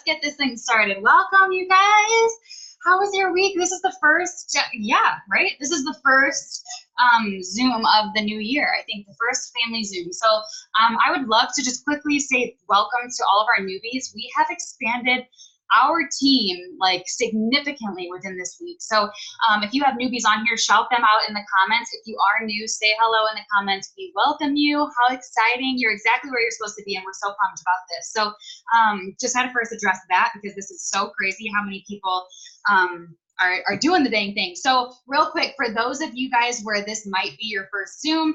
get this thing started. Welcome, you guys. How was your week? This is the first, right? This is the first Zoom of the new year. I think the first family Zoom. So I would love to just quickly say welcome to all of our newbies. We have expanded our team like significantly within this week. So if you have newbies on here, shout them out in the comments. If you are new, say hello in the comments. We welcome you. How exciting. You're exactly where you're supposed to be, and we're so pumped about this. So just had to first address that because this is so crazy how many people are doing the dang thing. So real quick, for those of you guys where this might be your first Zoom,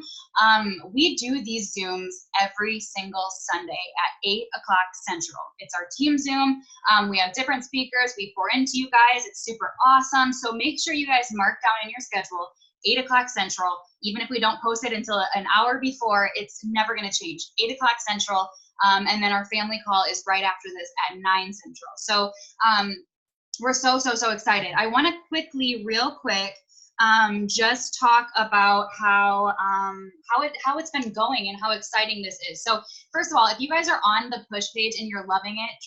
we do these Zooms every single Sunday at 8 o'clock Central. It's our team Zoom. We have different speakers. We pour into you guys. It's super awesome. So make sure you guys mark down in your schedule 8 o'clock Central. Even if we don't post it until an hour before, it's never going to change. 8 o'clock Central. And then our family call is right after this at 9 Central. So we're so excited. I want to quickly, real quick, just talk about how it's been going and how exciting this is. So first of all, if you guys are on the push page and you're loving it,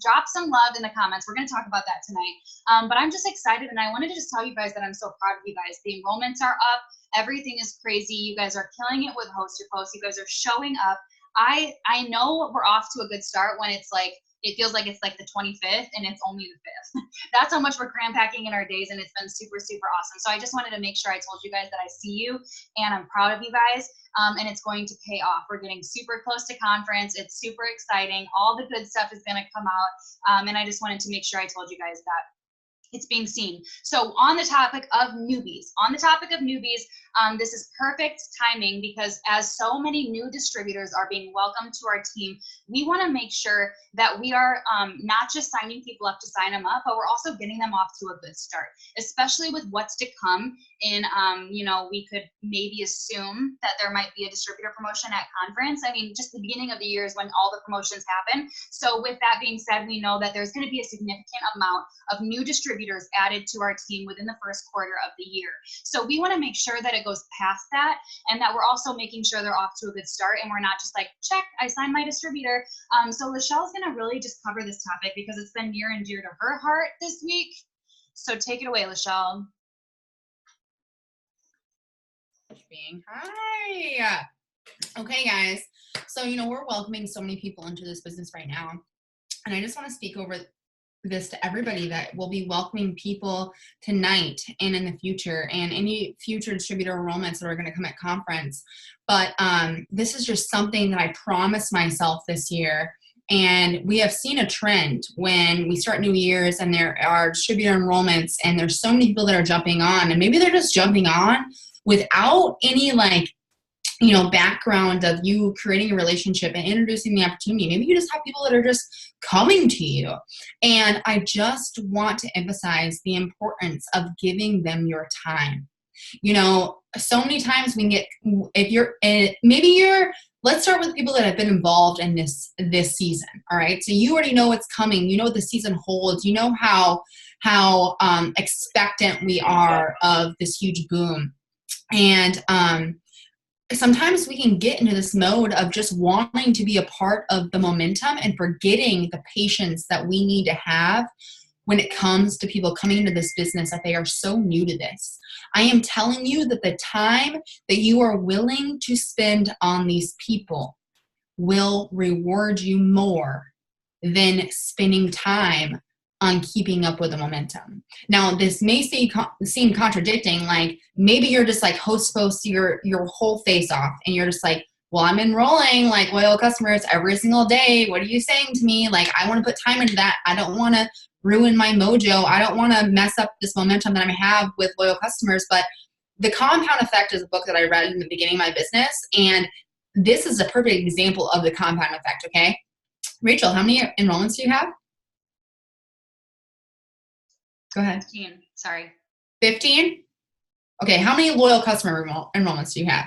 drop some love in the comments. We're going to talk about that tonight. But I'm just excited, and I wanted to just tell you guys that I'm so proud of you guys. The enrollments are up. Everything is crazy. You guys are killing it with Host Your Post. You guys are showing up. I know we're off to a good start when it's like, it feels like it's like the 25th and it's only the 5th. That's how much we're cram packing in our days, and it's been super awesome. So I just wanted to make sure I told you guys that I see you and I'm proud of you guys, and it's going to pay off. We're getting super close to conference. It's super exciting. All the good stuff is going to come out, and I just wanted to make sure I told you guys that it's being seen. So on the topic of newbies, this is perfect timing because as so many new distributors are being welcomed to our team, we want to make sure that we are not just signing people up to sign them up, but we're also getting them off to a good start, especially with what's to come in, we could maybe assume that there might be a distributor promotion at conference. I mean, just the beginning of the year is when all the promotions happen. So with that being said, we know that there's going to be a significant amount of new distributors added to our team within the first quarter of the year. So we want to make sure that it goes past that, and that we're also making sure they're off to a good start, and we're not just like, check, I signed my distributor. So Lachelle's going to really just cover this topic because it's been near and dear to her heart this week. So take it away, Lachelle. Hi. Okay, guys. So, we're welcoming so many people into this business right now. And I just want to speak over this to everybody that we'll be welcoming people tonight and in the future, and any future distributor enrollments that are going to come at conference. But this is just something that I promised myself this year. And we have seen a trend when we start new years and there are distributor enrollments and there's so many people that are jumping on, and maybe they're just jumping on without any background of you creating a relationship and introducing the opportunity. Maybe you just have people that are just coming to you. And I just want to emphasize the importance of giving them your time. So many times we get, let's start with people that have been involved in this season. All right. So you already know what's coming. You know what the season holds. You know how expectant we are of this huge boom. And sometimes we can get into this mode of just wanting to be a part of the momentum and forgetting the patience that we need to have when it comes to people coming into this business, that they are so new to this. I am telling you that the time that you are willing to spend on these people will reward you more than spending time on keeping up with the momentum. Now, this may seem contradicting, like maybe you're just like host your whole face off and you're just like, well, I'm enrolling like loyal customers every single day. What are you saying to me? Like, I want to put time into that. I don't want to ruin my mojo. I don't want to mess up this momentum that I have with loyal customers. But The Compound Effect is a book that I read in the beginning of my business, and this is a perfect example of the compound effect, okay? Rachel, how many enrollments do you have? Go ahead. 15, sorry. 15? Okay, how many loyal customer enrollments do you have?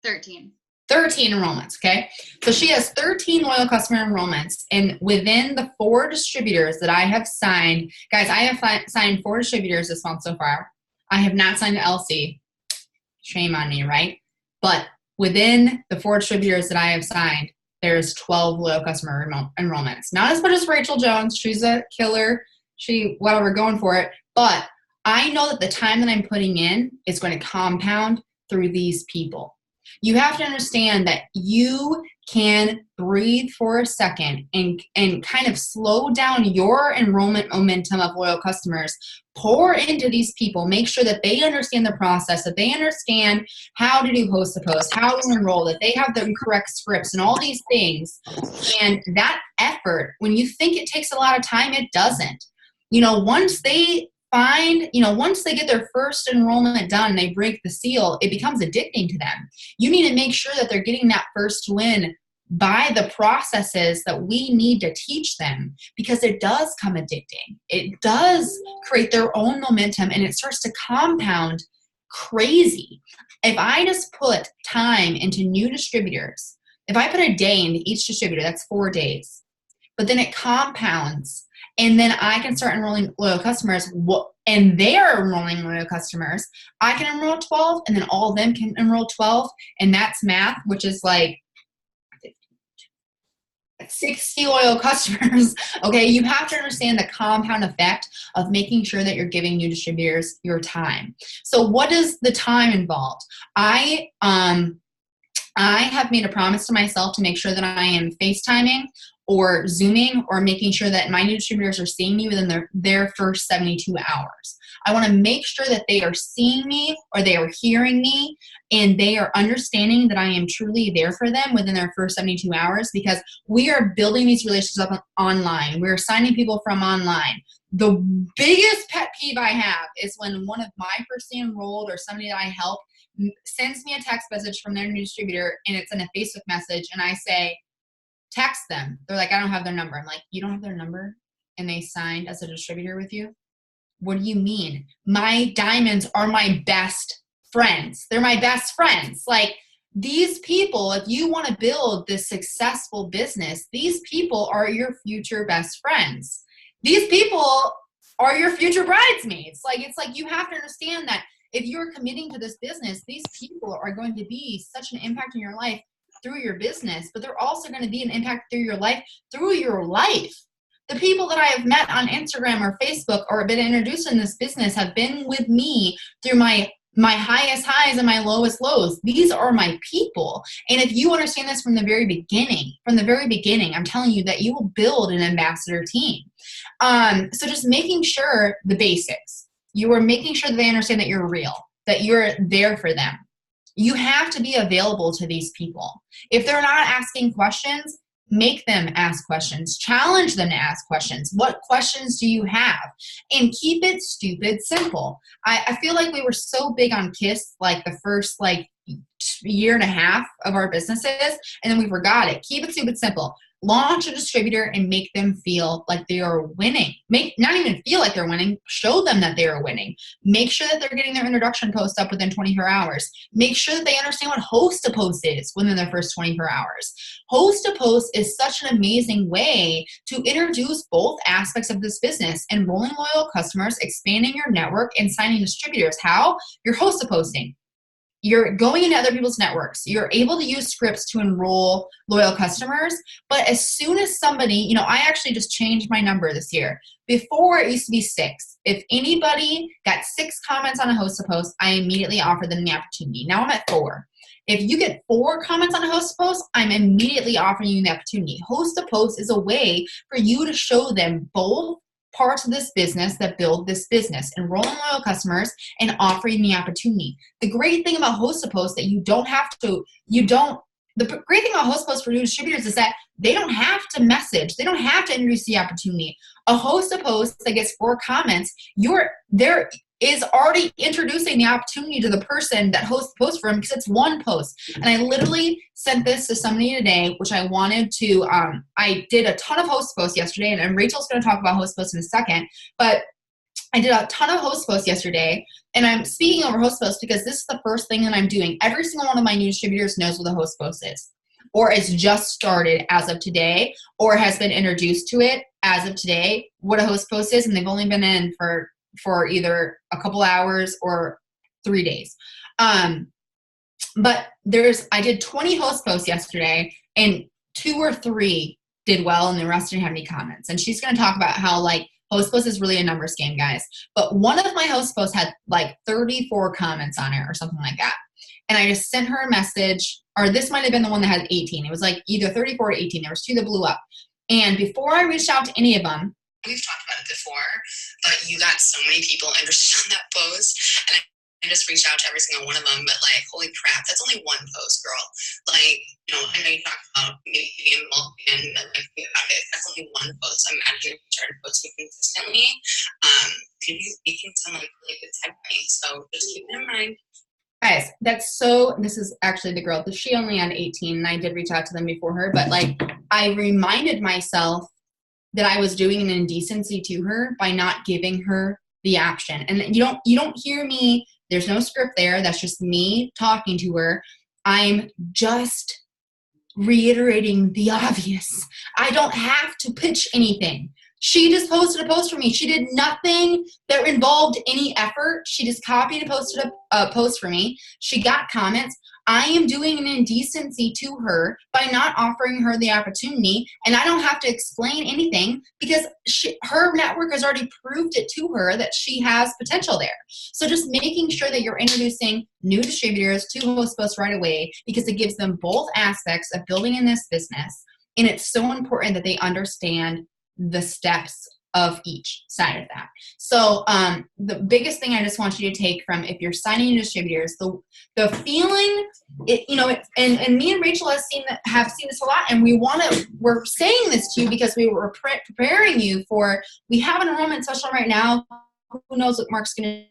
13. 13 enrollments, okay? So she has 13 loyal customer enrollments, and within the 4 distributors that I have signed, guys, I have signed 4 distributors this month so far. I have not signed an LC. Shame on me, right? But within the 4 distributors that I have signed, there's 12 loyal customer enrollments. Not as much as Rachel Jones. She's a killer. Whatever, going for it. But I know that the time that I'm putting in is going to compound through these people. You have to understand that you can breathe for a second and kind of slow down your enrollment momentum of loyal customers. Pour into these people. Make sure that they understand the process, that they understand how to do host to post, how to enroll, that they have the correct scripts and all these things. And that effort, when you think it takes a lot of time, it doesn't. Once they get their first enrollment done, they break the seal, it becomes addicting to them. You need to make sure that they're getting that first win by the processes that we need to teach them, because it does come addicting. It does create their own momentum, and it starts to compound crazy. If I just put time into new distributors, if I put a day into each distributor, that's 4 days, but then it compounds. And then I can start enrolling loyal customers, and they're enrolling loyal customers. I can enroll 12, and then all of them can enroll 12, and that's math, which is like 60 loyal customers. Okay, you have to understand the compound effect of making sure that you're giving new distributors your time. So what is the time involved? I have made a promise to myself to make sure that I am FaceTiming or Zooming or making sure that my new distributors are seeing me within their first 72 hours. I want to make sure that they are seeing me or they are hearing me and they are understanding that I am truly there for them within their first 72 hours, because we are building these relationships up online. We're signing people from online. The biggest pet peeve I have is when one of my personally enrolled or somebody that I help sends me a text message from their new distributor and it's in a Facebook message, and I say, text them. They're like, I don't have their number. I'm like, you don't have their number? And they signed as a distributor with you? What do you mean? My diamonds are my best friends. They're my best friends. Like, these people, if you want to build this successful business, these people are your future best friends. These people are your future bridesmaids. It's like you have to understand that if you're committing to this business, these people are going to be such an impact in your life through your business, but they're also going to be an impact through your life. The people that I have met on Instagram or Facebook or been introduced in this business have been with me through my highest highs and my lowest lows. These are my people. And if you understand this from the very beginning, I'm telling you that you will build an ambassador team. So just making sure the basics, you are making sure that they understand that you're real, that you're there for them. You have to be available to these people. If they're not asking questions, make them ask questions. Challenge them to ask questions. What questions do you have? And keep it stupid simple. I feel like we were so big on KISS like the first year and a half of our businesses, and then we forgot it. Keep it stupid simple. Launch a distributor and make them feel like they are winning. Not even feel like they're winning. Show them that they are winning. Make sure that they're getting their introduction post up within 24 hours. Make sure that they understand what host to post is within their first 24 hours. Host to post is such an amazing way to introduce both aspects of this business: enrolling loyal customers, expanding your network, and signing distributors. How? You're host to posting. You're going into other people's networks. You're able to use scripts to enroll loyal customers. But as soon as somebody, I actually just changed my number this year. Before, it used to be 6. If anybody got 6 comments on a host to post, I immediately offered them the opportunity. Now I'm at 4. If you get 4 comments on a host to post, I'm immediately offering you the opportunity. Host to post is a way for you to show them both parts of this business that build this business: enrolling loyal customers and offering the opportunity. The great thing about host to post that the great thing about host to post for new distributors is that they don't have to message. They don't have to introduce the opportunity. A host to post that gets 4 comments, there is already introducing the opportunity to the person that hosts the post for them, because it's one post. And I literally sent this to somebody today, which I wanted to, I did a ton of host posts yesterday, and Rachel's going to talk about host posts in a second, but I did a ton of host posts yesterday, and I'm speaking over host posts because this is the first thing that I'm doing. Every single one of my new distributors knows what a host post is, or it's just started as of today, or has been introduced to it as of today, what a host post is, and they've only been in for either a couple hours or 3 days. But I did 20 host posts yesterday, and 2 or 3 did well and the rest didn't have any comments. And she's going to talk about how like host post is really a numbers game, guys. But one of my host posts had like 34 comments on it or something like that. And I just sent her a message, or this might have been the one that had 18. It was like either 34 to 18. There was 2 that blew up. And before I reached out to any of them, we've talked about it before, but you got so many people interested in that post, and I just reached out to every single one of them, but like, holy crap, that's only one post, girl. Like, you know, I know you talked about maybe being and like about it. That's only one post. Imagine if you started posting consistently, you'd be making some like really good headway. So just keep it in mind. Guys, this is actually the girl, she only had 18, and I did reach out to them before her, but like, I reminded myself that I was doing an indecency to her by not giving her the option. And you don't hear me, there's no script there, that's just me talking to her. I'm just reiterating the obvious. I don't have to pitch anything. She just posted a post for me. She did nothing that involved any effort. She just copied and posted a post for me. She got comments. I am doing an indecency to her by not offering her the opportunity, and I don't have to explain anything because her network has already proved it to her that she has potential there. So just making sure that you're introducing new distributors to host posts right away, because it gives them both aspects of building in this business, and it's so important that they understand the steps of each side of that. So the biggest thing I just want you to take from, if you're signing new distributors, the feeling, and me and Rachel have seen this a lot, and we're saying this to you because we were preparing you for, we have an enrollment special right now. Who knows what Mark's going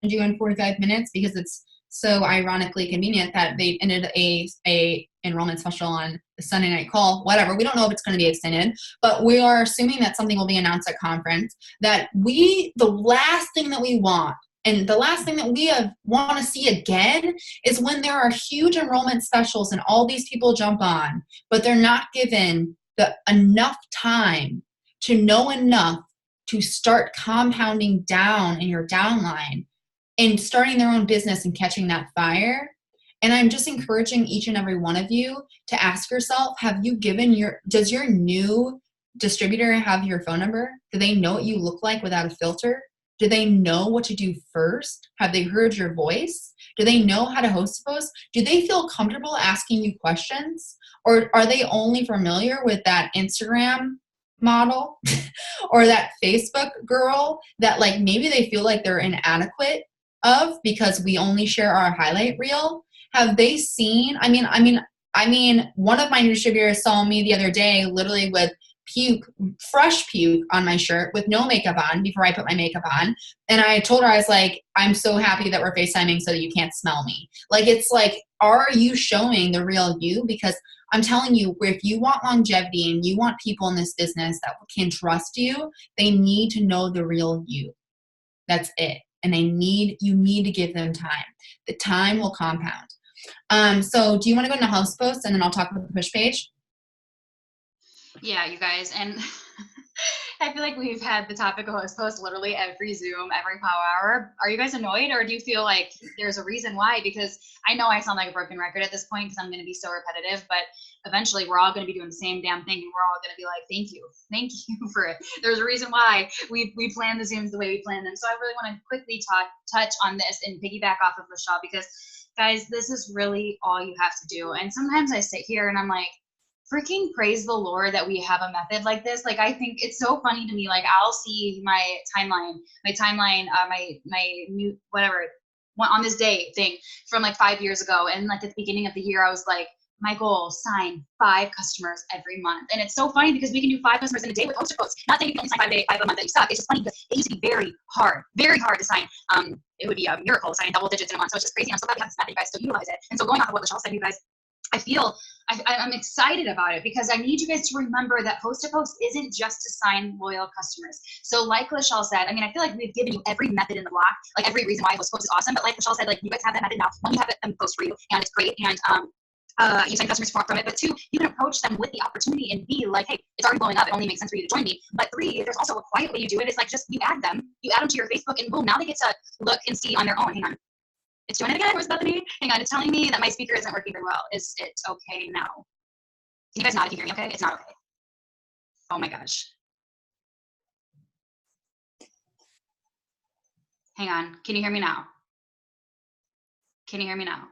to do in 45 minutes, because it's so ironically convenient that they ended a enrollment special on the Sunday night call, whatever. We don't know if it's going to be extended, but we are assuming that something will be announced at conference. That the last thing that we want, and the last thing that we want to see again, is when there are huge enrollment specials and all these people jump on, but they're not given enough time to know enough to start compounding down in your downline and starting their own business and catching that fire. And I'm just encouraging each and every one of you to ask yourself, does your new distributor have your phone number? Do they know what you look like without a filter? Do they know what to do first? Have they heard your voice? Do they know how to host a post? Do they feel comfortable asking you questions? Or are they only familiar with that Instagram model or that Facebook girl that like maybe they feel like they're inadequate of because we only share our highlight reel? Have they seen, I mean, one of my distributors saw me the other day literally with fresh puke on my shirt with no makeup on before I put my makeup on. And I told her, I was like, I'm so happy that we're FaceTiming so that you can't smell me. Like, it's like, are you showing the real you? Because I'm telling you, if you want longevity and you want people in this business that can trust you, they need to know the real you. That's it. And you need to give them time. The time will compound. So do you want to go into host posts and then I'll talk about the push page? Yeah, you guys. And I feel like we've had the topic of host posts literally every Zoom, every power hour. Are you guys annoyed, or do you feel like there's a reason why? Because I know I sound like a broken record at this point because I'm going to be so repetitive, but eventually we're all going to be doing the same damn thing, and we're all going to be like, thank you for it. There's a reason why we plan the Zooms the way we plan them. So I really want to quickly touch on this and piggyback off of Michelle, because guys, this is really all you have to do. And sometimes I sit here and I'm like, freaking praise the Lord that we have a method like this. Like, I think it's so funny to me. Like, I'll see my timeline, my new, whatever, on this day thing from like 5 years ago. And like at the beginning of the year, I was like, my goal, sign 5 customers every month. And it's so funny because we can do 5 customers in a day with post posts. Not saying you can only sign 5 a month that you suck. It's just funny because it used to be very hard to sign. It would be a miracle to sign double digits in a month. So it's just crazy. I'm so glad we have this method, you guys still utilize it. And so going off of what Michelle said, you guys, I'm excited about it because I need you guys to remember that post to post isn't just to sign loyal customers. So like Michelle said, I mean, I feel like we've given you every method in the block, like every reason why post to post is awesome. But like Michelle said, like you guys have that method now. One, you have it and post for you, and it's great. And you sign customers from it. But 2, you can approach them with the opportunity and be like, hey, it's already blowing up. It only makes sense for you to join me. But 3, there's also a quiet way you do it. It's like just you add them to your Facebook, and boom, now they get to look and see on their own. Hang on. It's doing it again. Where's Bethany? Hang on. It's telling me that my speaker isn't working very well. Is it okay now? You guys nod if you hear me, okay? It's not okay. Oh my gosh. Hang on. Can you hear me now? Can you hear me now?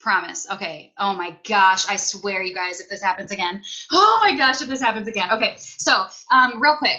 Promise. Okay. Oh my gosh. I swear, you guys, if this happens again. Oh my gosh, if this happens again. Okay. So, real quick.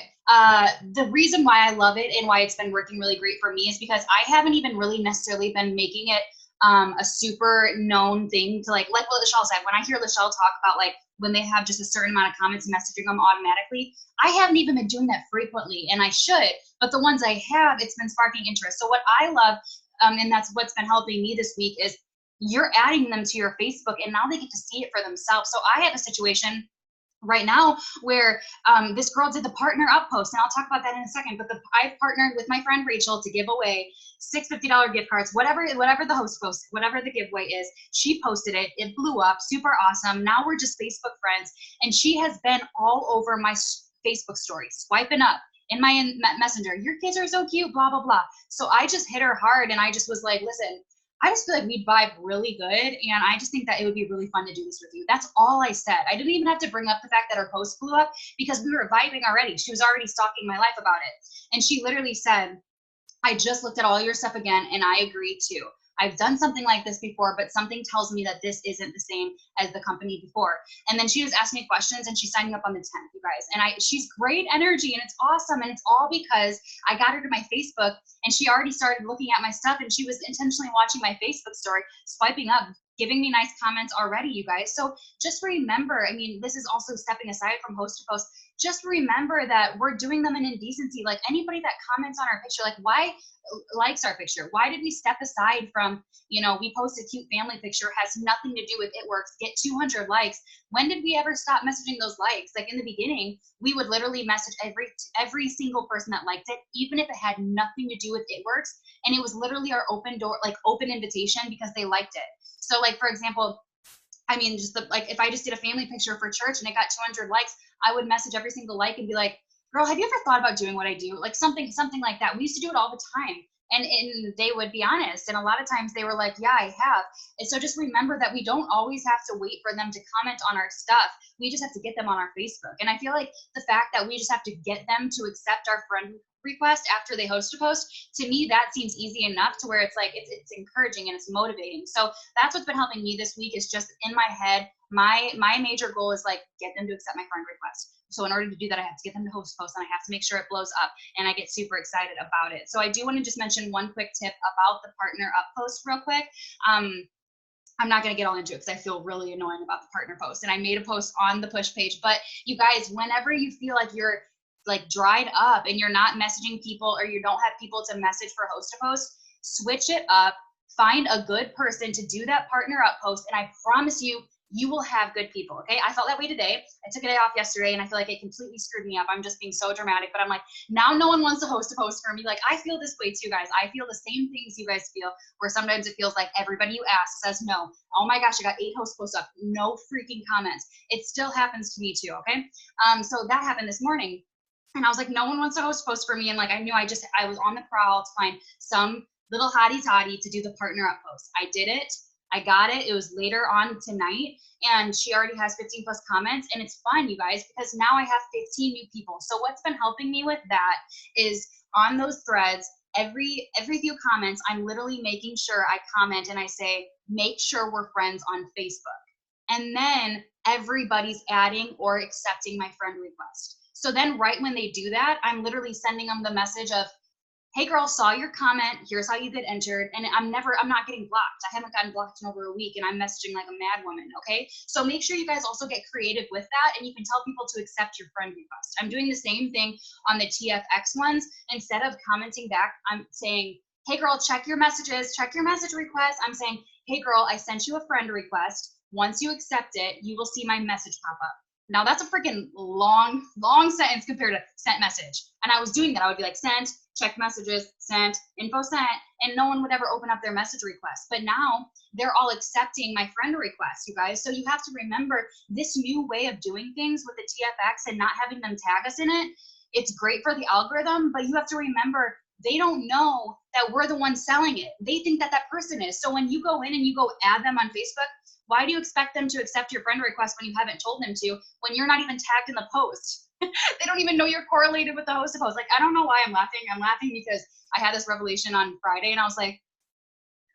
The reason why I love it and why it's been working really great for me is because I haven't even really necessarily been making it a super known thing to like what Lachelle said. When I hear Lachelle talk about like when they have just a certain amount of comments messaging them automatically, I haven't even been doing that frequently, and I should. But the ones I have, it's been sparking interest. So what I love, and that's what's been helping me this week, is you're adding them to your Facebook, and now they get to see it for themselves. So I have a situation right now where this girl did the partner up post, and I'll talk about that in a second, but I partnered with my friend Rachel to give away 6 $50 gift cards, whatever the host post, whatever the giveaway is. She posted it, it blew up, super awesome. Now we're just Facebook friends, and she has been all over my Facebook story, swiping up in my messenger, your kids are so cute, blah, blah, blah. So I just hit her hard, and I just was like, listen, I just feel like we'd vibe really good, and I just think that it would be really fun to do this with you. That's all I said. I didn't even have to bring up the fact that her post blew up because we were vibing already. She was already stalking my life about it. And she literally said, I just looked at all your stuff again, and I agree too. I've done something like this before, but something tells me that this isn't the same as the company before. And then she just asked me questions, and she's signing up on the 10th, you guys. And she's great energy, and it's awesome. And it's all because I got her to my Facebook, and she already started looking at my stuff, and she was intentionally watching my Facebook story, swiping up, giving me nice comments already, you guys. So just remember, I mean, this is also stepping aside from host to post. Just remember that we're doing them in indecency. Like anybody that comments on our picture, like why likes our picture? Why did we step aside from, we post a cute family picture, has nothing to do with It Works, get 200 likes. When did we ever stop messaging those likes? Like in the beginning, we would literally message every single person that liked it, even if it had nothing to do with It Works. And it was literally our open door, like open invitation because they liked it. So like, for example, I mean, just if I just did a family picture for church and it got 200 likes, I would message every single like and be like, girl, have you ever thought about doing what I do? Like something like that. We used to do it all the time. And they would be honest. And a lot of times they were like, yeah, I have. And so just remember that we don't always have to wait for them to comment on our stuff. We just have to get them on our Facebook. And I feel like the fact that we just have to get them to accept our friend request after they host a post, to me, that seems easy enough to where it's like, it's encouraging and it's motivating. So that's what's been helping me this week, is just in my head, my major goal is like, get them to accept my friend request. So in order to do that, I have to get them to host post, and I have to make sure it blows up, and I get super excited about it. So I do want to just mention one quick tip about the partner up post real quick. I'm not going to get all into it because I feel really annoying about the partner post, and I made a post on the push page. But you guys, whenever you feel like you're like dried up and you're not messaging people, or you don't have people to message for host to post, switch it up, find a good person to do that partner up post, and I promise you, you will have good people, okay? I felt that way today. I took a day off yesterday, and I feel like it completely screwed me up. I'm just being so dramatic, but I'm like, now no one wants to host a post for me. Like, I feel this way too, guys. I feel the same things you guys feel, where sometimes it feels like everybody you ask says no. Oh my gosh, I got 8 host posts up, no freaking comments. It still happens to me too, okay? So that happened this morning. And I was like, no one wants to host post for me. And like, I knew I was on the prowl to find some little hottie toddy to do the partner up post. I did it. I got it. It was later on tonight, and she already has 15 plus comments, and it's fun, you guys, because now I have 15 new people. So what's been helping me with that is on those threads, every few comments, I'm literally making sure I comment and I say, make sure we're friends on Facebook. And then everybody's adding or accepting my friend request. So then right when they do that, I'm literally sending them the message of, hey girl, saw your comment, here's how you get entered. And I'm not getting blocked. I haven't gotten blocked in over a week, and I'm messaging like a mad woman, okay? So make sure you guys also get creative with that, and you can tell people to accept your friend request. I'm doing the same thing on the TFX ones. Instead of commenting back, I'm saying, hey girl, check your messages, check your message request. I'm saying, hey girl, I sent you a friend request. Once you accept it, you will see my message pop up. Now that's a freaking long sentence compared to sent message. And I was doing that. I would be like, sent, check messages, sent, info sent, and no one would ever open up their message request. But now they're all accepting my friend request, you guys. So you have to remember this new way of doing things with the TFX and not having them tag us in it. It's great for the algorithm, but you have to remember they don't know that we're the ones selling it. They think that that person is. So when you go in and you go add them on Facebook, Why do you expect them to accept your friend request when you haven't told them to, when you're not even tagged in the post? They don't even know you're correlated with the host of posts. Like, I don't know why I'm laughing. I'm laughing because I had this revelation on Friday and I was like,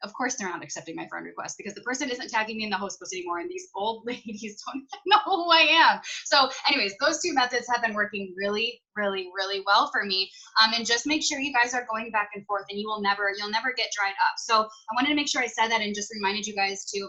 of course they're not accepting my friend request because the person isn't tagging me in the host post anymore, and these old ladies don't even know who I am. So anyways, those two methods have been working really, really, really well for me. And just make sure you guys are going back and forth, and you'll never get dried up. So I wanted to make sure I said that and just reminded you guys to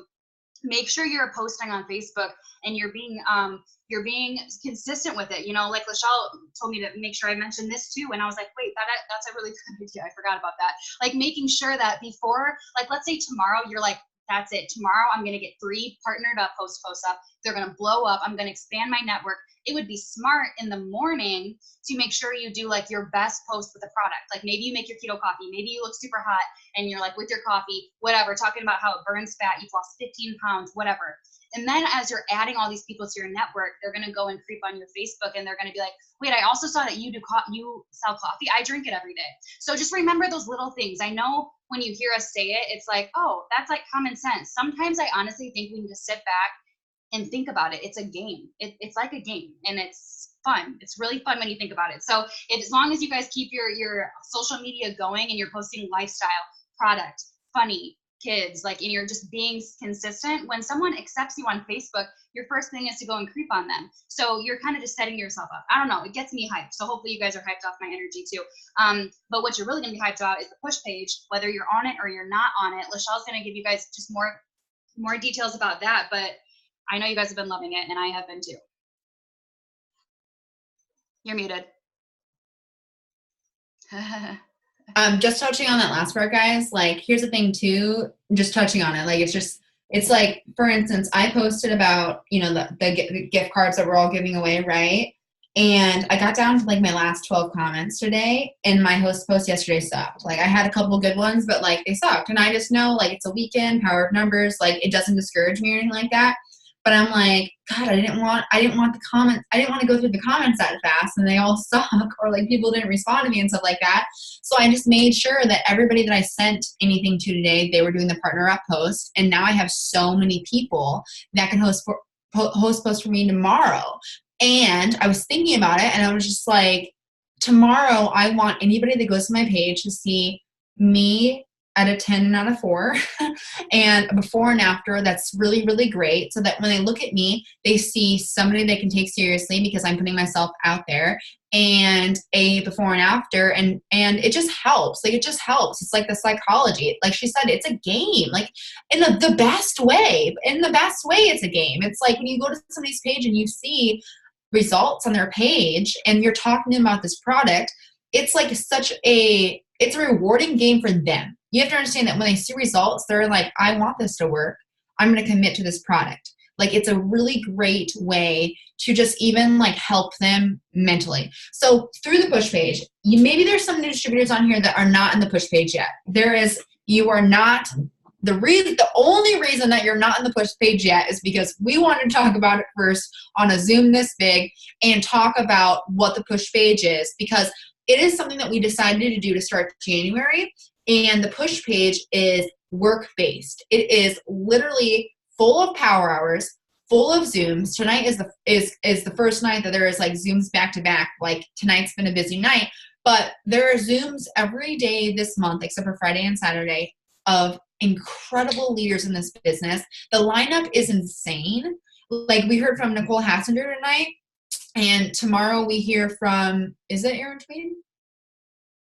make sure you're posting on Facebook and you're being consistent with it. You know, like Lachelle told me to make sure I mentioned this too. And I was like, wait, that's a really good idea. I forgot about that. Like making sure that before, like, let's say tomorrow, you're like, that's it. Tomorrow I'm going to get 3 partnered up posts up. They're going to blow up. I'm going to expand my network. It would be smart in the morning to make sure you do like your best post with the product. Like maybe you make your keto coffee. Maybe you look super hot and you're like with your coffee, whatever, talking about how it burns fat. You've lost 15 pounds, whatever. And then as you're adding all these people to your network, they're going to go and creep on your Facebook and they're going to be like, wait, I also saw that you sell coffee. I drink it every day. So just remember those little things. I know when you hear us say it, it's like, oh, that's like common sense. Sometimes I honestly think we need to sit back and think about it. It's a game. It's like a game and it's fun. It's really fun when you think about it. So as long as you guys keep your social media going and you're posting lifestyle, product, funny, kids, like, and you're just being consistent, when someone accepts you on Facebook, your first thing is to go and creep on them. So you're kind of just setting yourself up. I don't know. It gets me hyped. So hopefully you guys are hyped off my energy too. But what you're really going to be hyped about is the push page, whether you're on it or you're not on it. Lachelle's going to give you guys just more details about that. But I know you guys have been loving it and I have been too. You're muted. Just touching on that last part, guys, like, here's the thing too, just touching on it. Like, it's like, for instance, I posted about, you know, the gift cards that we're all giving away, right? And I got down to like my last 12 comments today, and my host post yesterday sucked. Like, I had a couple good ones, but like they sucked. And I just know, like, it's a weekend, power of numbers, like it doesn't discourage me or anything like that. But I'm like, God, I didn't want the comments. I didn't want to go through the comments that fast and they all suck, or like people didn't respond to me and stuff like that. So I just made sure that everybody that I sent anything to today, they were doing the partner up post. And now I have so many people that can host posts for me tomorrow. And I was thinking about it and I was just like, tomorrow I want anybody that goes to my page to see me at a 10 out of 4 and before and after. That's really, really great. So that when they look at me, they see somebody they can take seriously because I'm putting myself out there, and a before and after. And it just helps. Like, it just helps. It's like the psychology. Like she said, it's a game, like in the best way. In the best way, it's a game. It's like when you go to somebody's page and you see results on their page and you're talking to them about this product, it's like it's a rewarding game for them. You have to understand that when they see results, they're like, I want this to work. I'm going to commit to this product. Like, it's a really great way to just even like help them mentally. So through the push page, maybe there's some new distributors on here that are not in the push page yet. You are not. The only reason that you're not in the push page yet is because we want to talk about it first on a Zoom this big and talk about what the push page is, because it is something that we decided to do to start January. And the push page is work-based. It is literally full of power hours, full of Zooms. Tonight is the first night that there is like Zooms back to back. Like, tonight's been a busy night, but there are Zooms every day this month, except for Friday and Saturday, of incredible leaders in this business. The lineup is insane. Like, we heard from Nicole Hassinger tonight, and tomorrow we hear from, is it Erin Tweed?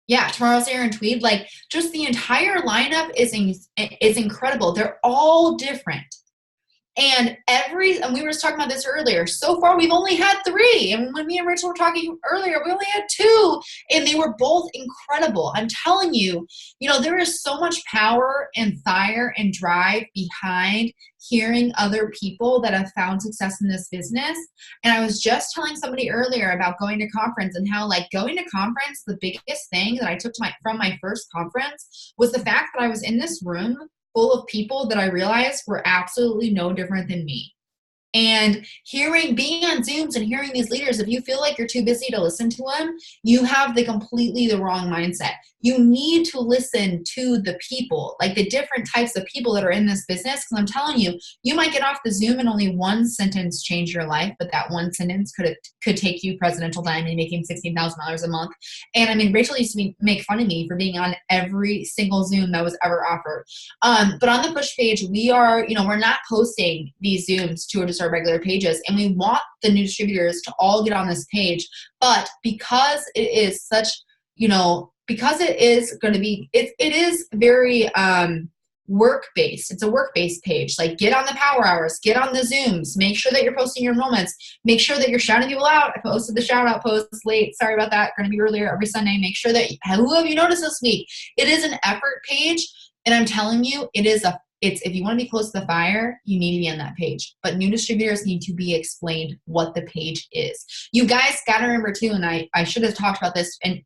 Yeah, tomorrow's Erin Tweed. Like, just the entire lineup is incredible. They're all different. And we were just talking about this earlier. So far, we've only had 3. And when me and Rachel were talking earlier, we only had 2. And they were both incredible. I'm telling you, there is so much power and fire and drive behind hearing other people that have found success in this business. And I was just telling somebody earlier about going to conference, and how, like, going to conference, the biggest thing that I took from my first conference was the fact that I was in this room full of people that I realized were absolutely no different than me. And being on Zooms and hearing these leaders, if you feel like you're too busy to listen to them, you have completely the wrong mindset. You need to listen to the people, like the different types of people that are in this business. Because I'm telling you, you might get off the Zoom and only one sentence change your life, but that one sentence could take you presidential diamond, making $16,000 a month. And I mean, Rachel used to make fun of me for being on every single Zoom that was ever offered. But on the push page, we are, we're not posting these Zooms to just our regular pages, and we want the new distributors to all get on this page. But because it is such, because it is going to be, it is very work-based. It's a work-based page. Like, get on the power hours, get on the Zooms, make sure that you're posting your enrollments, make sure that you're shouting people out. I posted the shout out post late. Sorry about that. Going to be earlier every Sunday. Make sure that, who have you noticed this week? It is an effort page. And I'm telling you, if you want to be close to the fire, you need to be on that page. But new distributors need to be explained what the page is. You guys got to remember too, and I should have talked about this, and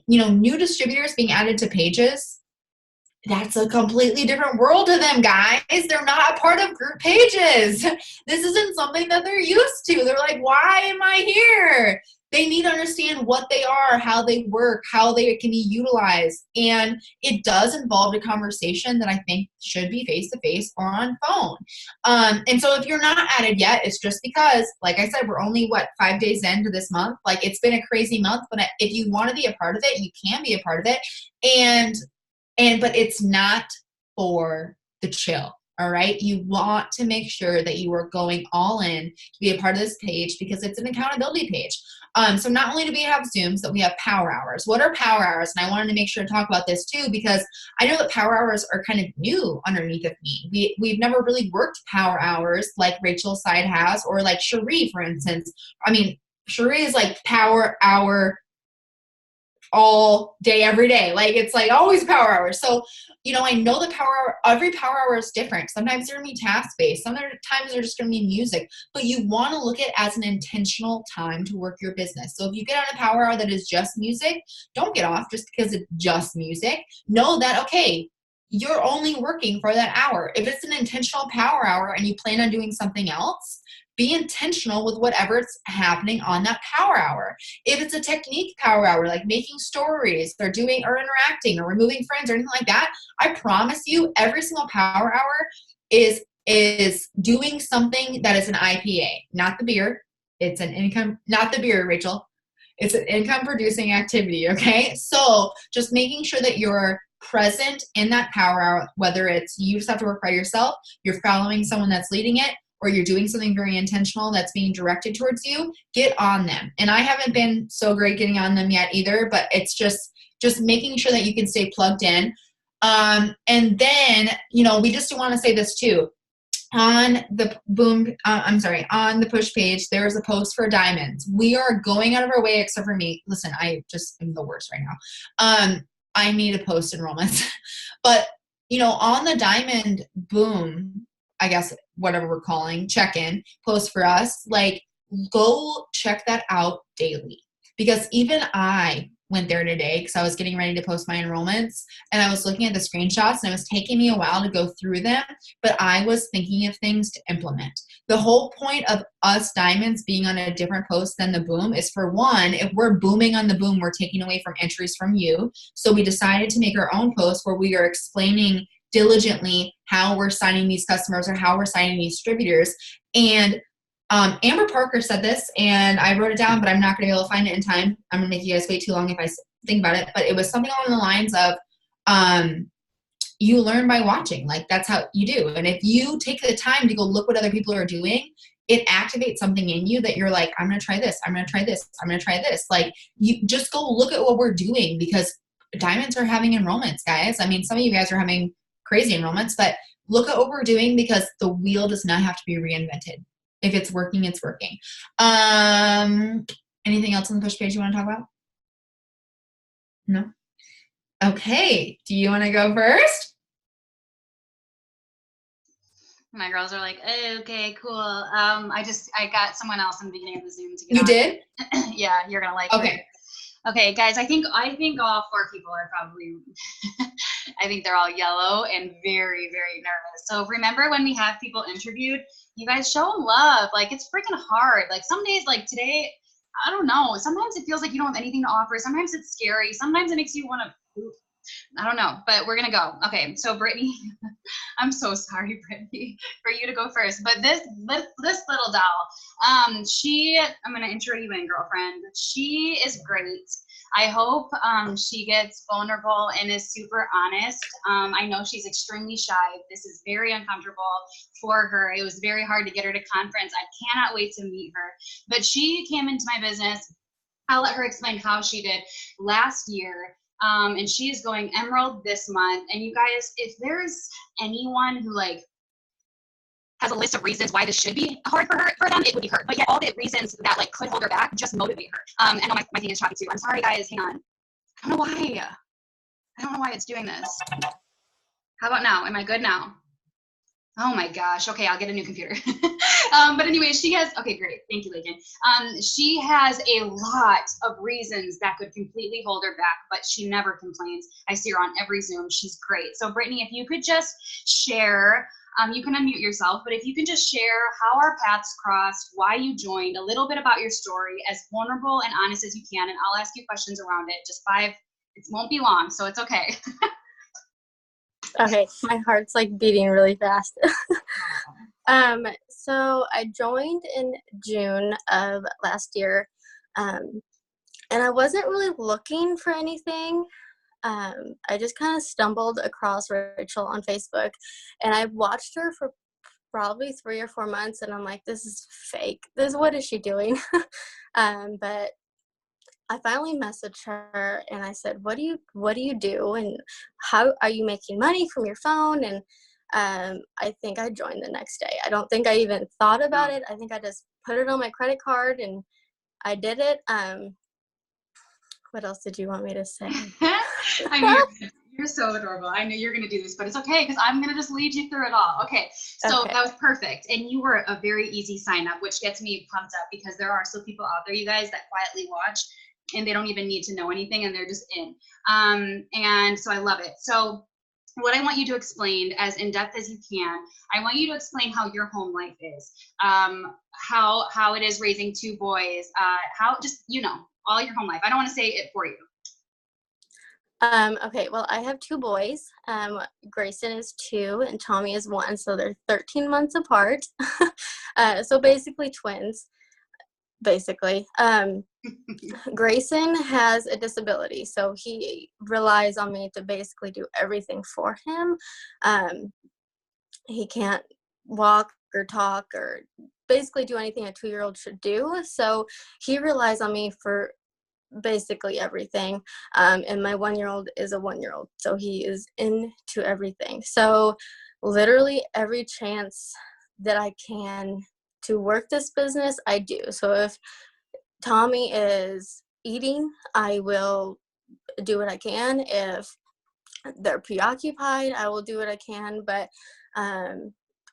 new distributors being added to pages, that's a completely different world to them, guys. They're not a part of group pages. This isn't something that they're used to. They're like, why am I here? They need to understand what they are, how they work, how they can be utilized. And it does involve a conversation that I think should be face-to-face or on phone. And so if you're not added yet, it's just because, like I said, we're only, 5 days into this month. Like, it's been a crazy month, but if you want to be a part of it, you can be a part of it. But it's not for the chill. All right. You want to make sure that you are going all in to be a part of this page, because it's an accountability page. So not only do we have Zooms, but we have power hours. What are power hours? And I wanted to make sure to talk about this too, because I know that power hours are kind of new underneath of me. We've never really worked power hours like Rachel's side has, or like Cherie, for instance. I mean, Cherie is like power hour all day, every day. Like, it's like always power hours. So, I know the every power hour is different. Sometimes they're going to be task-based. Sometimes they're just going to be music. But you want to look at it as an intentional time to work your business. So if you get on a power hour that is just music, don't get off just because it's just music. Know that, okay, you're only working for that hour. If it's an intentional power hour and you plan on doing something else, be intentional with whatever's happening on that power hour. If it's a technique power hour, like making stories or interacting or removing friends or anything like that, I promise you every single power hour is doing something that is an IPA, not the beer. It's an income, not the beer, Rachel. It's an income producing activity, okay? So just making sure that you're present in that power hour, whether it's you just have to work by yourself, you're following someone that's leading it, or you're doing something very intentional that's being directed towards you, get on them. And I haven't been so great getting on them yet either, but it's just making sure that you can stay plugged in. And then, we just want to say this too. On the on the push page, there's a post for diamonds. We are going out of our way, except for me. Listen, I just am the worst right now. I need to post enrollments. But, on the diamond boom, I guess, whatever we're calling, check-in post for us, like, go check that out daily. Because even I went there today because I was getting ready to post my enrollments, and I was looking at the screenshots, and it was taking me a while to go through them, but I was thinking of things to implement. The whole point of us diamonds being on a different post than the boom is, for one, if we're booming on the boom, we're taking away from entries from you. So we decided to make our own post where we are explaining diligently how we're signing these customers or how we're signing these distributors. And Amber Parker said this, and I wrote it down, but I'm not going to be able to find it in time. I'm going to make you guys wait too long if I think about it. But it was something along the lines of, you learn by watching. Like, that's how you do. And if you take the time to go look what other people are doing, it activates something in you that you're like, I'm going to try this. I'm going to try this. I'm going to try this. Like, you just go look at what we're doing, because diamonds are having enrollments, guys. I mean, some of you guys are having crazy enrollments, but look at what we're doing, because the wheel does not have to be reinvented. If it's working, it's working. Anything else on the push page you want to talk about? No? Okay. Do you want to go first? My girls are like, oh, okay, cool. I got someone else in the beginning of the Zoom to get You on. did? Yeah, you're gonna like. Okay. Okay, guys, I think all 4 people are probably, I think they're all yellow and very, very nervous. So remember when we have people interviewed, You guys show love. Like, it's freaking hard. Like, some days, like today, I don't know. Sometimes it feels like you don't have anything to offer. Sometimes it's scary. Sometimes it makes you want to poop. I don't know, but we're going to go. Okay, so Brittany, I'm so sorry, Brittany, for you to go first. But this little doll, I'm going to intro you in, girlfriend. She is great. I hope she gets vulnerable and is super honest. I know she's extremely shy. This is very uncomfortable for her. It was very hard to get her to conference. I cannot wait to meet her. But she came into my business. I'll let her explain how she did last year. And she is going Emerald this month. And you guys, if there's anyone who like has a list of reasons why this should be hard for them, it would be her. But yet all the reasons that like could hold her back just motivate her. I know my thing is choppy too. I'm sorry, guys. Hang on. I don't know why. I don't know why it's doing this. How about now? Am I good now? Oh my gosh. Okay, I'll get a new computer. But anyway, she has, okay, great. Thank you, Lakin. She has a lot of reasons that could completely hold her back, but she never complains. I see her on every Zoom. She's great. So Brittany, if you could just share, you can unmute yourself, but if you can just share how our paths crossed, why you joined, a little bit about your story, as vulnerable and honest as you can, and I'll ask you questions around it. Just 5, it won't be long, so it's okay. Okay, my heart's like beating really fast. So I joined in June of last year, and I wasn't really looking for anything. I just kind of stumbled across Rachel on Facebook, and I watched her for probably 3 or 4 months, and I'm like, this is fake. What is she doing? But I finally messaged her and I said, what do you do? And how are you making money from your phone? And I think I joined the next day. I don't think I even thought about it. I think I just put it on my credit card and I did it. What else did you want me to say? I know you're so adorable. I know you're going to do this, but it's okay because I'm going to just lead you through it all. Okay, so Okay. That was perfect. And you were a very easy sign up, which gets me pumped up because there are still people out there, you guys, that quietly watch and they don't even need to know anything and they're just in. And so I love it. So what I want you to explain as in depth as you can, I want you to explain how your home life is, how it is raising 2 boys, how just, all your home life. I don't want to say it for you. Okay, well, I have 2 boys. Grayson is 2 and Tommy is 1, so they're 13 months apart. So basically twins, basically. Grayson has a disability, so he relies on me to basically do everything for him. He can't walk or talk or basically do anything a 2-year-old should do, so he relies on me for basically everything. And my 1-year-old is a 1-year-old, so he is into everything. So literally every chance that I can to work this business, I do. So if Tommy is eating, I will do what I can. If they're preoccupied, I will do what I can. But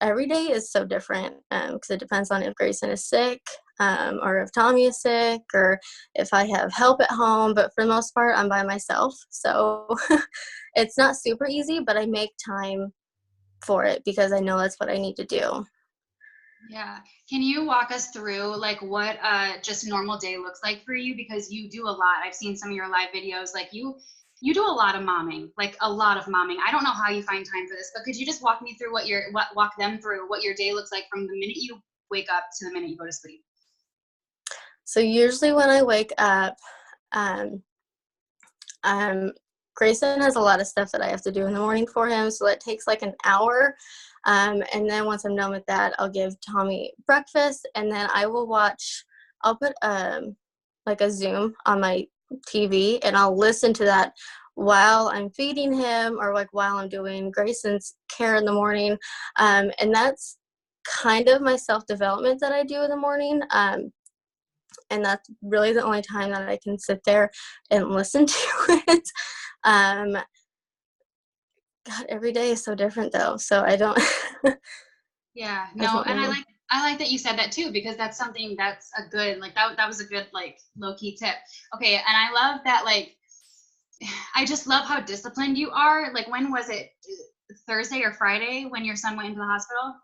every day is so different because it depends on if Grayson is sick or if Tommy is sick or if I have help at home. But for the most part, I'm by myself. So it's not super easy, but I make time for it because I know that's what I need to do. Yeah. Can you walk us through like what just a normal day looks like for you? Because you do a lot. I've seen some of your live videos. Like you do a lot of momming, like a lot of momming. I don't know how you find time for this, but could you just walk me through walk them through what your day looks like from the minute you wake up to the minute you go to sleep? So usually when I wake up, Grayson has a lot of stuff that I have to do in the morning for him, so that takes like an hour. And then once I'm done with that, I'll give Tommy breakfast, and then I'll put like a Zoom on my TV, and I'll listen to that while I'm feeding him or like while I'm doing Grayson's care in the morning. And that's kind of my self-development that I do in the morning. And that's really the only time that I can sit there and listen to it. God, every day is so different though, so I don't. Yeah, no, and I like that you said that too, because that's something that's a good, like that was a good like low-key tip. Okay, and I love that, like I just love how disciplined you are. Like when was it, Thursday or Friday when your son went into the hospital?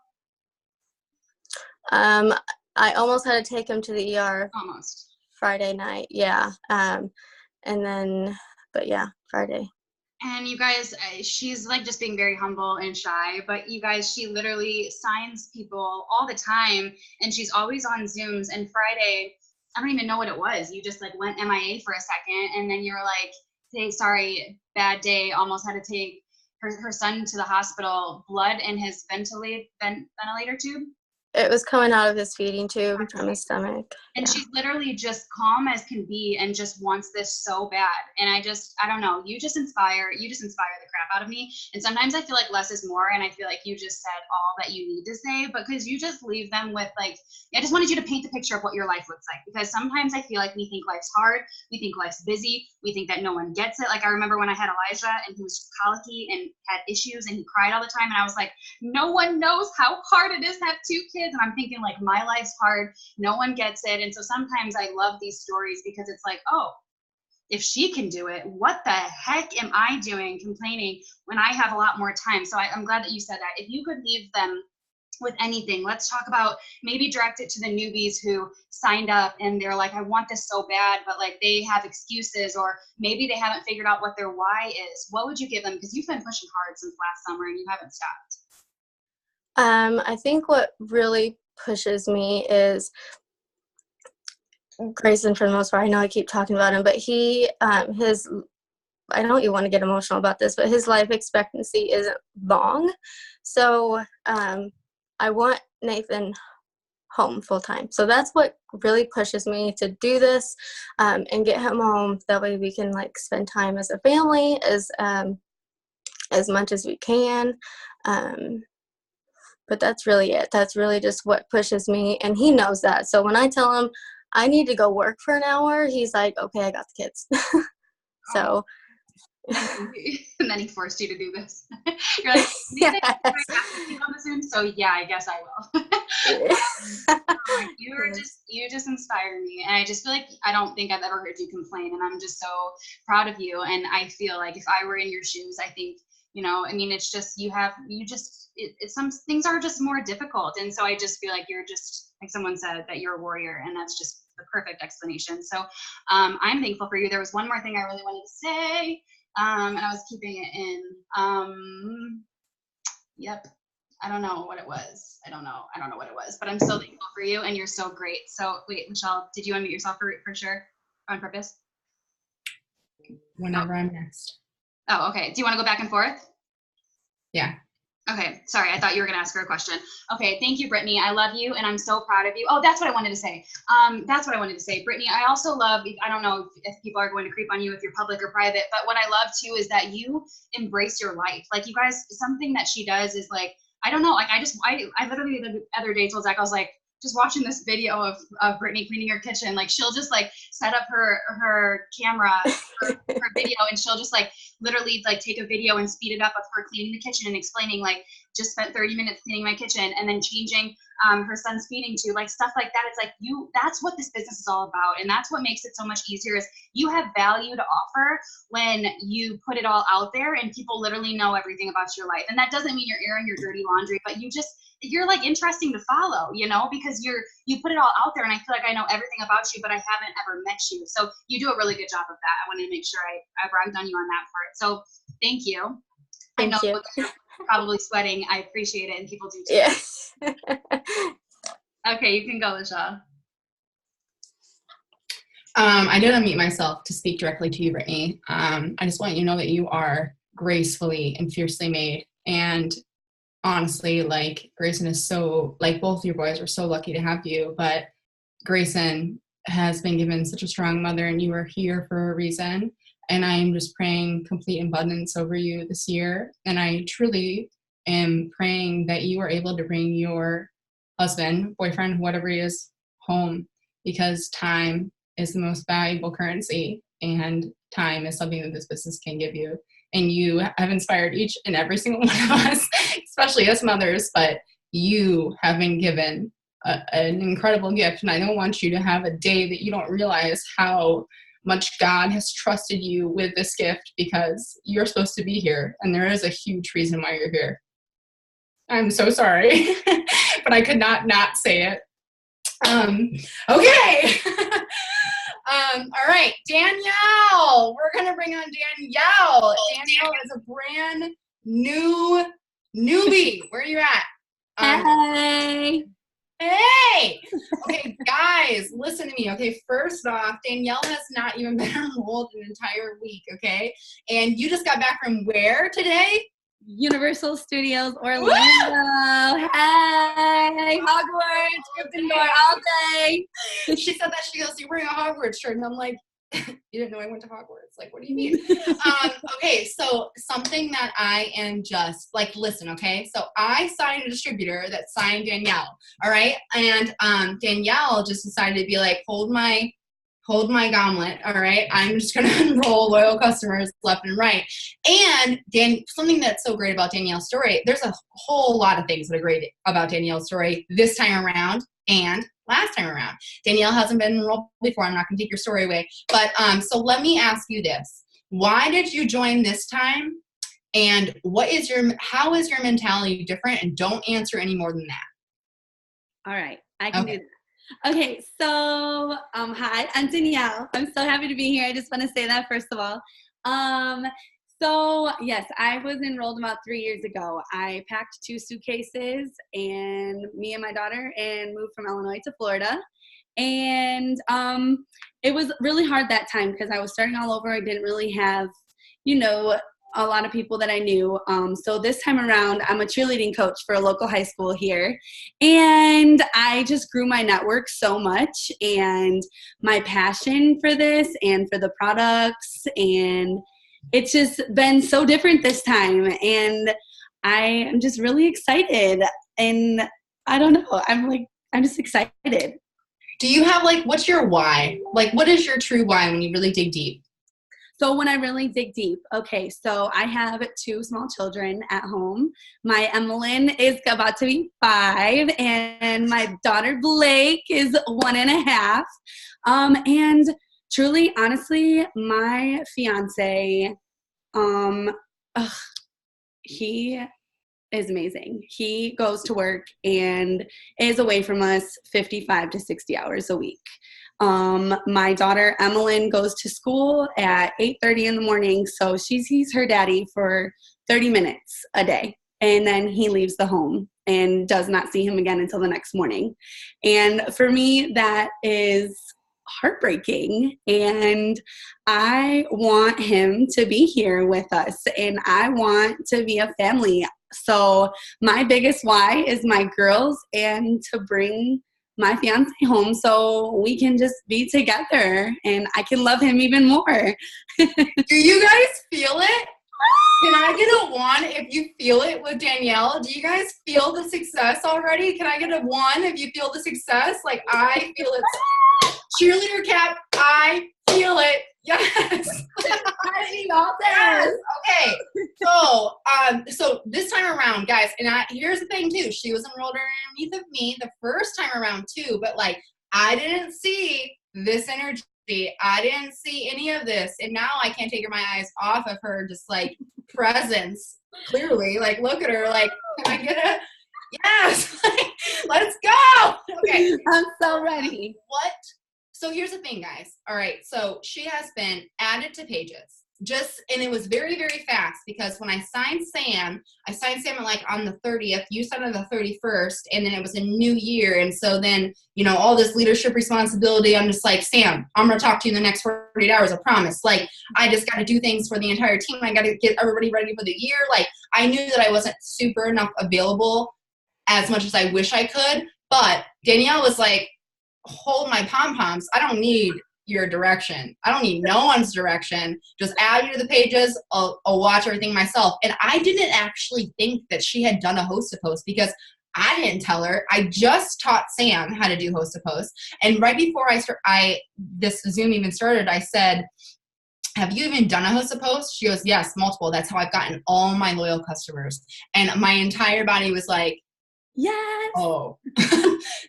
I almost had to take him to the ER Almost. Friday night. Yeah. And then, but yeah, Friday. And you guys, she's like just being very humble and shy, but you guys, she literally signs people all the time, and she's always on Zooms. And Friday, I don't even know what it was. You just like went MIA for a second, and then you're like, hey, sorry, bad day, almost had to take her son to the hospital, blood in his ventilator tube. It was coming out of his feeding tube from his stomach. And Yeah. she's literally just calm as can be and just wants this so bad. And I don't know, you just inspire the crap out of me. And sometimes I feel like less is more, and I feel like you just said all that you need to say, because you just leave them with like, I just wanted you to paint the picture of what your life looks like. Because sometimes I feel like we think life's hard, we think life's busy, we think that no one gets it. Like I remember when I had Elijah and he was just colicky and had issues and he cried all the time, and I was like, no one knows how hard it is to have 2 kids. And I'm thinking like, my life's hard, no one gets it. And so sometimes I love these stories because it's like, oh, if she can do it, what the heck am I doing complaining when I have a lot more time? So I'm glad that you said that. If you could leave them with anything, let's talk about, maybe direct it to the newbies who signed up and they're like, I want this so bad, but like they have excuses, or maybe they haven't figured out what their why is. What would you give them? Because you've been pushing hard since last summer and you haven't stopped. I think what really pushes me is Grayson, for the most part. I know I keep talking about him, but he, I don't even want to get emotional about this, but his life expectancy isn't long. So I want Nathan home full time. So that's what really pushes me to do this, and get him home. That way we can like spend time as a family as much as we can. But that's really it. That's really just what pushes me. And he knows that. So when I tell him I need to go work for an hour, he's like, okay, I got the kids. So. And then he forced you to do this. You're like, Yes. I have to be on the Zoom, so yeah, I guess I will. You just inspire me, and I just feel like I don't think I've ever heard you complain, and I'm just so proud of you. And I feel like if I were in your shoes, I think, I mean, it's just some things are just more difficult, and so I just feel like you're just, like someone said, that you're a warrior, and that's just the perfect explanation. So I'm thankful for you. There was one more thing I really wanted to say. And I was keeping it in. Yep. I don't know what it was. I don't know what it was, but I'm so thankful for you, and you're so great. So wait, Michelle, did you unmute yourself for sure on purpose? Whenever I'm next. Oh, okay. Do you want to go back and forth? Yeah. Okay, sorry, I thought you were gonna ask her a question. Okay, thank you, Brittany. I love you, and I'm so proud of you. Oh, that's what I wanted to say. Brittany, I also love, I don't know if people are going to creep on you if you're public or private, but what I love too is that you embrace your life. Like, you guys, something that she does is like, I don't know, like I literally the other day told Zach, I was like, just watching this video of Brittany cleaning her kitchen, like she'll just like set up her camera, her video, and she'll just like literally like take a video and speed it up of her cleaning the kitchen and explaining like, just spent 30 minutes cleaning my kitchen, and then changing her son's feeding tube, like stuff like that. It's like, that's what this business is all about, and that's what makes it so much easier, is you have value to offer when you put it all out there and people literally know everything about your life. And that doesn't mean you're airing your dirty laundry, but you're like interesting to follow, because you put it all out there, and I feel like I know everything about you, but I haven't ever met you. So you do a really good job of that. I wanted to make sure I bragged on you on that part. So thank you. Thank you. You're probably sweating. I appreciate it, and people do too. Yes. Okay, you can go, Michelle. I did unmute myself to speak directly to you, Brittany. I just want you to know that you are gracefully and fiercely made. And honestly, like, Grayson is so, like, both your boys are so lucky to have you, but Grayson has been given such a strong mother, and you are here for a reason. And I am just praying complete abundance over you this year. And I truly am praying that you are able to bring your husband, boyfriend, whatever he is, home, because time is the most valuable currency, and time is something that this business can give you. And you have inspired each and every single one of us, especially as mothers, but you have been given an incredible gift. And I don't want you to have a day that you don't realize how much God has trusted you with this gift, because you're supposed to be here, and there is a huge reason why you're here. I'm so sorry, but but I could not say it. Okay. All right, Danielle. We're gonna bring on Danielle. Danielle is a brand new newbie. Where are you at? Hey. Hey. Okay, guys, listen to me. Okay, first off, Danielle has not even been enrolled an entire week. Okay, and you just got back from where today? Universal Studios Orlando. Hey, Hogwarts, Gryffindor all day. She said that she goes, "You're wearing a Hogwarts shirt," and I'm like, "You didn't know I went to Hogwarts? Like, what do you mean?" Okay, so something that I am just like, listen, okay, so I signed a distributor that signed Danielle, all right, and Danielle just decided to be like, hold my gauntlet, all right? I'm just going to enroll loyal customers left and right. And something that's so great about Danielle's story, there's a whole lot of things that are great about Danielle's story this time around and last time around. Danielle hasn't been enrolled before. I'm not going to take your story away. But so let me ask you this. Why did you join this time? And how is your mentality different? And don't answer any more than that. All right, I can do that. Okay, so hi, I'm Danielle. I'm so happy to be here. I just want to say that first of all. So yes, I was enrolled about 3 years ago. I packed 2 suitcases and me and my daughter and moved from Illinois to Florida. And it was really hard that time because I was starting all over. I didn't really have, a lot of people that I knew. So this time around, I'm a cheerleading coach for a local high school here. And I just grew my network so much and my passion for this and for the products. And it's just been so different this time. And I am just really excited. And I don't know, I'm just excited. Do you have what's your why? What is your true why when you really dig deep? So when I really dig deep, okay, so I have 2 small children at home. My Emmeline is about to be 5, and my daughter Blake is 1.5. And truly, honestly, my fiance, he is amazing. He goes to work and is away from us 55 to 60 hours a week. My daughter Emmeline goes to school at 8:30 in the morning, so she sees her daddy for 30 minutes a day, and then he leaves the home and does not see him again until the next morning. And for me, that is heartbreaking, and I want him to be here with us, and I want to be a family. So my biggest why is my girls and to bring my fiance home so we can just be together and I can love him even more. Do you guys feel it? Can I get a 1 if you feel it with Danielle? Do you guys feel the success already? Can I get a 1 if you feel the success? I feel it. Cheerleader cap, I feel it. Yes. Yes. Okay. So this time around, guys, and here's the thing too. She was enrolled underneath of me the first time around too, but I didn't see this energy. I didn't see any of this, and now I can't take my eyes off of her. Just presence, clearly. Look at her. Can I get a yes? Let's go. Okay. I'm so ready. What? So here's the thing, guys. All right. So she has been added to Pages. And it was very, very fast because when I signed Sam on the 30th, you signed on the 31st, and then it was a new year. And so then, all this leadership responsibility, I'm just Sam, I'm going to talk to you in the next 48 hours, I promise. I just got to do things for the entire team. I got to get everybody ready for the year. I knew that I wasn't super enough available as much as I wish I could, but Danielle was hold my pom-poms. I don't need your direction. I don't need no one's direction. Just add you to the Pages. I'll watch everything myself. And I didn't actually think that she had done a host to post because I didn't tell her. I just taught Sam how to do host to post. And right before this Zoom even started, I said, have you even done a host to post? She goes, yes, multiple. That's how I've gotten all my loyal customers. And my entire body was like, yes. Oh.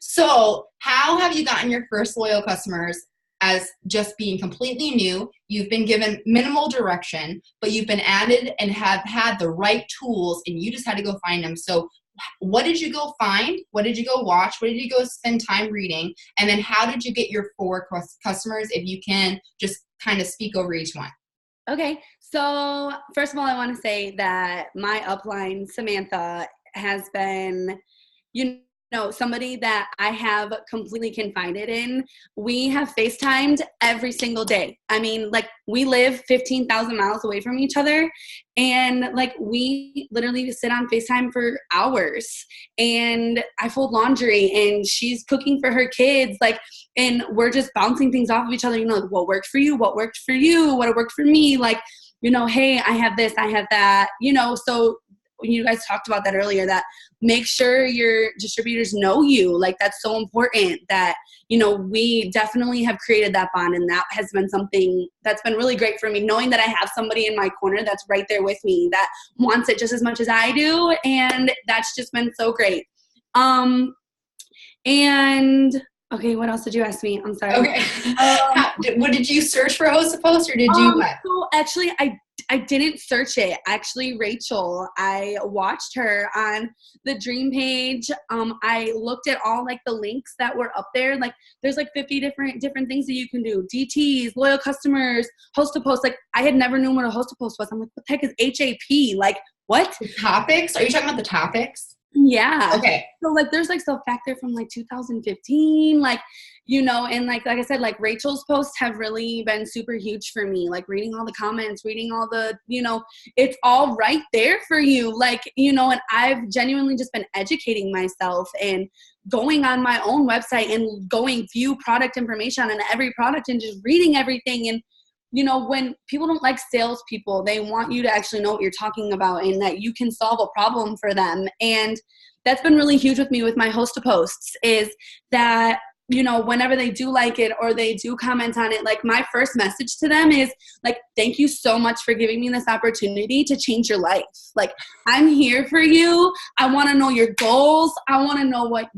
So how have you gotten your first loyal customers as just being completely new? You've been given minimal direction, but you've been added and have had the right tools, and you just had to go find them. So what did you go find? What did you go watch? What did you go spend time reading? And then how did you get your 4 customers, if you can just kind of speak over each one? Okay, so first of all, I want to say that my upline, Samantha, has been, somebody that I have completely confided in. We have FaceTimed every single day. I mean, like, we live 15,000 miles away from each other, and like, we literally sit on FaceTime for hours, and I fold laundry and she's cooking for her kids, like, and we're just bouncing things off of each other, like, what worked for you, what worked for you, what worked for me, like, hey, I have this, I have that, so you guys talked about that earlier, that make sure your distributors know you. Like, that's so important that, we definitely have created that bond, and that has been something that's been really great for me, knowing that I have somebody in my corner that's right there with me that wants it just as much as I do. And that's just been so great. And okay, what else did you ask me? I'm sorry. Okay. What did you search for Host to Post, or did you what? So actually, I didn't search it. Actually, Rachel, I watched her on the Dream page. I looked at all like the links that were up there. Like, there's like 50 different things that you can do. DTs, loyal customers, Host to Post. Like, I had never known what a Host to Post was. I'm like, what the heck is HAP? Like, what? The topics? Are you talking about the topics? Yeah. Okay. So like, there's like stuff back there from like 2015, like, and like I said, like, Rachel's posts have really been super huge for me, like reading all the comments, reading all the, it's all right there for you. Like, and I've genuinely just been educating myself and going on my own website and going view product information on every product and just reading everything. And, when people don't like salespeople, they want you to actually know what you're talking about and that you can solve a problem for them. And that's been really huge with me with my Host to Posts, is that, whenever they do like it or they do comment on it, like, my first message to them is like, thank you so much for giving me this opportunity to change your life. Like, I'm here for you. I want to know your goals. I want to know what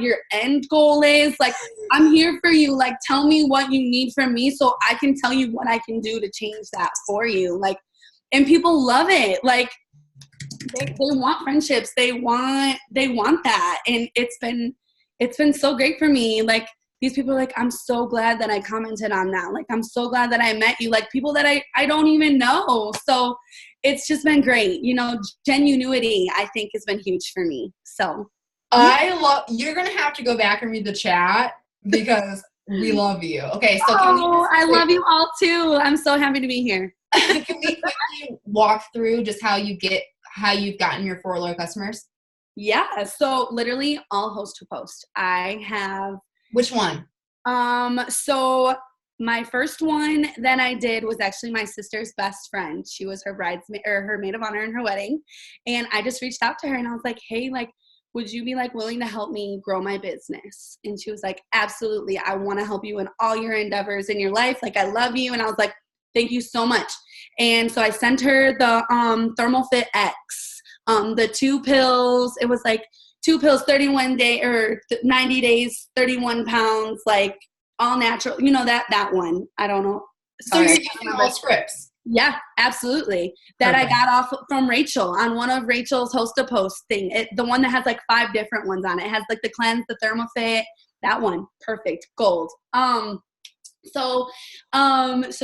your end goal is. Like, I'm here for you. Like, tell me what you need from me so I can tell you what I can do to change that for you. Like, and people love it. Like, they want friendships. They want that. And it's been so great for me. Like, these people are like, I'm so glad that I commented on that. Like, I'm so glad that I met you. Like, people that I don't even know. So it's just been great. Genuinity, I think, has been huge for me. So you're going to have to go back and read the chat because we love you. Okay. So I love you all too. I'm so happy to be here. Can we quickly walk through just how you've gotten your 4 loyal customers? Yeah, so literally all Host to Post. I have. Which one? So my first one that I did was actually my sister's best friend. She was her bridesmaid or her maid of honor in her wedding, and I just reached out to her and I was like, hey, like, would you be like willing to help me grow my business? And she was like, absolutely. I want to help you in all your endeavors in your life. Like, I love you. And I was like, thank you so much. And so I sent her the ThermoFit X. The 2 pills, it was like 2 pills, 31 day or 90 days, 31 pounds, like all natural, that one. I don't know. Sorry. So you're using all scripts. Yeah, absolutely. That Perfect. I got off from Rachel on one of Rachel's Host to Post thing. The one that has like 5 different ones on it. It has like the cleanse, the ThermoFit, that one. Perfect. Gold. So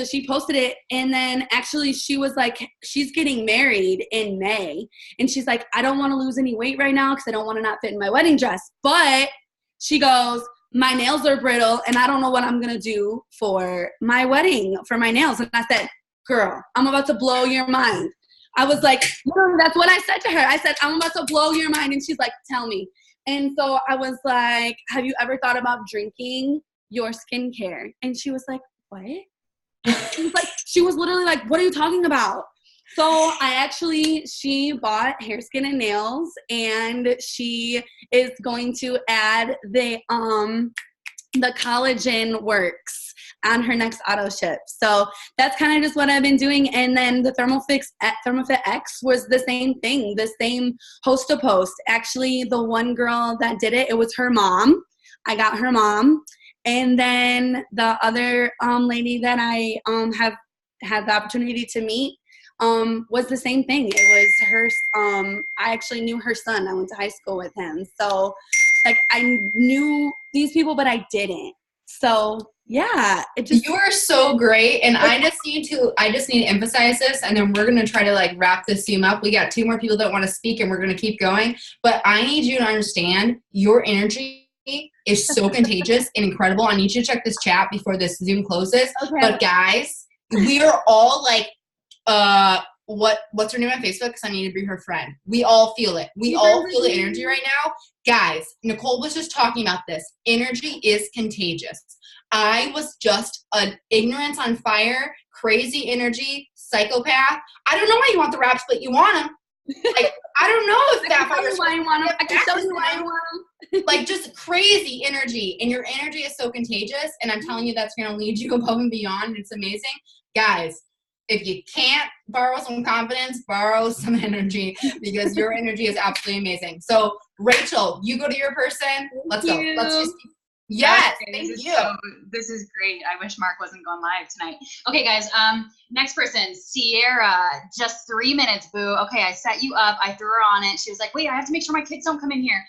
she posted it, and then actually she was like, she's getting married in May, and she's like, I don't want to lose any weight right now because I don't want to not fit in my wedding dress. But she goes, my nails are brittle, and I don't know what I'm going to do for my wedding, for my nails. And I said, girl, I'm about to blow your mind. I was like, that's what I said to her. I said, I'm about to blow your mind. And she's like, tell me. And so I was like, have you ever thought about drinking your skincare? And she was like, what? She was literally like, what are you talking about? So she bought Hair, Skin, and Nails, and she is going to add the Collagen Works on her next auto ship. So that's kind of just what I've been doing. And then the ThermoFit X was the same thing, the same Host to Post. Actually, the one girl that did it, it was her mom. I got her mom. And then the other lady that I have had the opportunity to meet, was the same thing. It was her, I actually knew her son. I went to high school with him. So like I knew these people, but I didn't. So yeah, it just. You are so great. And I just need to emphasize this, and then we're going to try to like wrap this Zoom up. We got 2 more people that want to speak, and we're going to keep going. But I need you to understand your energy is so contagious and incredible. I need you to check this chat before this Zoom closes. Okay. But guys, we are all like, what's her name on Facebook? Because I need to be her friend. We all feel it. We all feel the energy right now. Guys, Nicole was just talking about this. Energy is contagious. I was just an ignorance on fire, crazy energy, psychopath. I don't know why you want the raps, but you want them. Like, I don't know if that's why you want them. I can show you why you want them. Like, just crazy energy. And your energy is so contagious. And I'm telling you, that's going to lead you above and beyond. It's amazing. Guys, if you can't borrow some confidence, borrow some energy, because your energy is absolutely amazing. So, Rachel, you go to your person. Let's go. Let's just. Yes, thank you. This is great. I wish Mark wasn't going live tonight. Okay, guys. Next person, Sierra. Just 3 minutes, boo. Okay, I set you up. I threw her on it. She was like, "Wait, I have to make sure my kids don't come in here."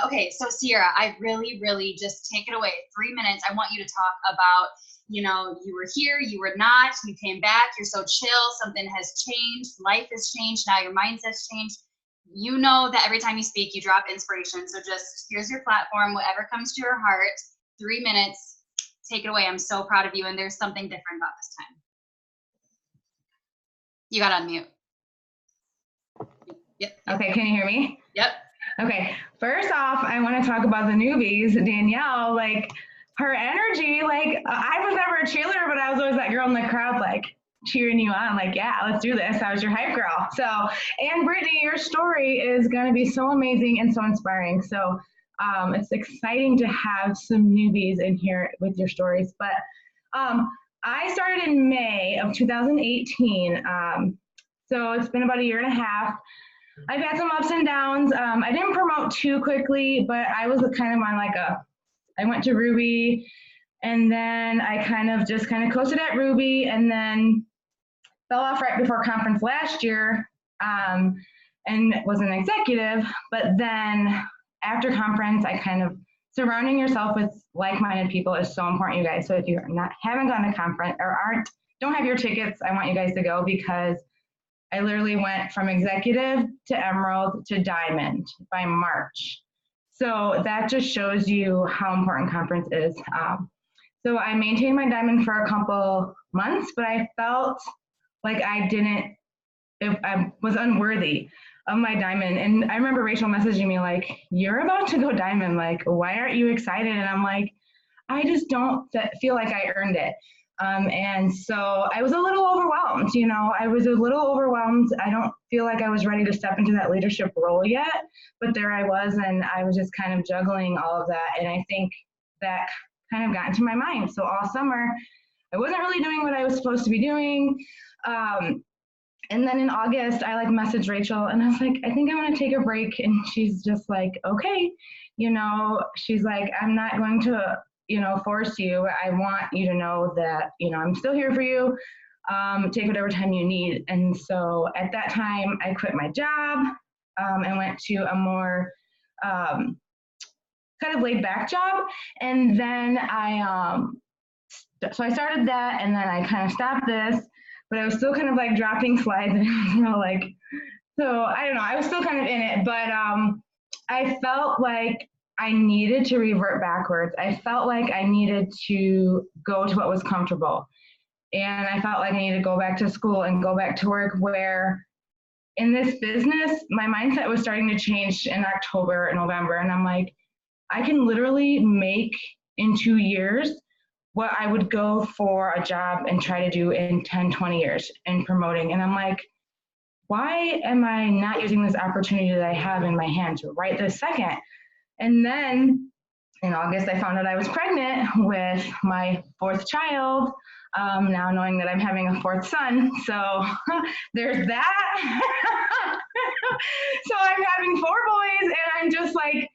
Okay, so Sierra, I really, really just take it away. 3 minutes. I want you to talk about, you were here, you were not, you came back, you're so chill, something has changed, life has changed, now your mindset's changed. You know that every time you speak, you drop inspiration. So just, here's your platform, whatever comes to your heart. 3 minutes, take it away. I'm so proud of you, and there's something different about this time. You got to unmute. Yep. Okay, can you hear me? Yep. Okay, first off, I want to talk about the newbies. Danielle, like, her energy, like, I was never a cheerleader, but I was always that girl in the crowd, like, cheering you on, like, yeah, let's do this. I was your hype girl. So, and Brittany, your story is going to be so amazing and so inspiring. So it's exciting to have some newbies in here with your stories. But I started in May of 2018. So it's been about a year and a half. I've had some ups and downs. I didn't promote too quickly, but I was kind of on like I went to Ruby, and then I kind of coasted at Ruby, and then fell off right before conference last year, and was an executive. But then after conference, I surrounding yourself with like-minded people is so important, you guys. So if you haven't gone to conference or don't have your tickets, I want you guys to go, because I literally went from executive to emerald to diamond by March. So that just shows you how important conference is. So I maintained my diamond for a couple months, but I felt like I was unworthy of my diamond. And I remember Rachel messaging me like, "You're about to go diamond. Like, why aren't you excited?" And I'm like, I just don't feel like I earned it. And so I was a little overwhelmed, I was a little overwhelmed. I don't feel like I was ready to step into that leadership role yet, but there I was, and I was just kind of juggling all of that. And I think that kind of got into my mind. So all summer, I wasn't really doing what I was supposed to be doing. And then in August, I messaged Rachel, and I was like, I think I want to take a break. And she's just like, okay, she's like, I'm not going to, force you. I want you to know that, I'm still here for you. Take whatever time you need. And so at that time, I quit my job and went to a more kind of laid back job. And then so I started that, and then I kind of stopped this, but I was still kind of dropping slides, and so I don't know, I was still kind of in it, but I felt like I needed to revert backwards. I felt like I needed to go to what was comfortable. And I felt like I needed to go back to school and go back to work, where in this business, my mindset was starting to change in October and November. And I'm like, I can literally make in 2 years what I would go for a job and try to do in 10, 20 years in promoting. And I'm like, why am I not using this opportunity that I have in my hands right this second? And then in August, I found out I was pregnant with my 4th child, now knowing that I'm having a 4th son. So there's that. So I'm having 4 boys, and I'm just like,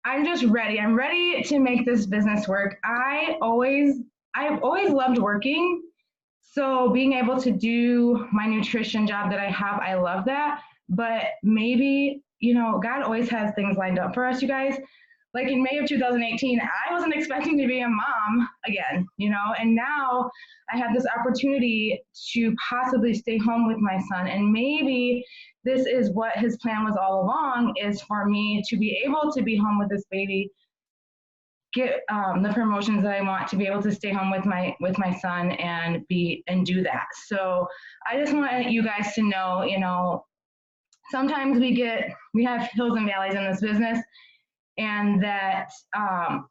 I'm just ready. I'm ready to make this business work. I've always loved working. So being able to do my nutrition job that I have, I love that. But maybe, God always has things lined up for us, you guys. Like in May of 2018, I wasn't expecting to be a mom again, and now I have this opportunity to possibly stay home with my son. And maybe this is what his plan was all along, is for me to be able to be home with this baby, get the promotions that I want, to be able to stay home with my son and do that. So I just want you guys to know, sometimes we have hills and valleys in this business, and that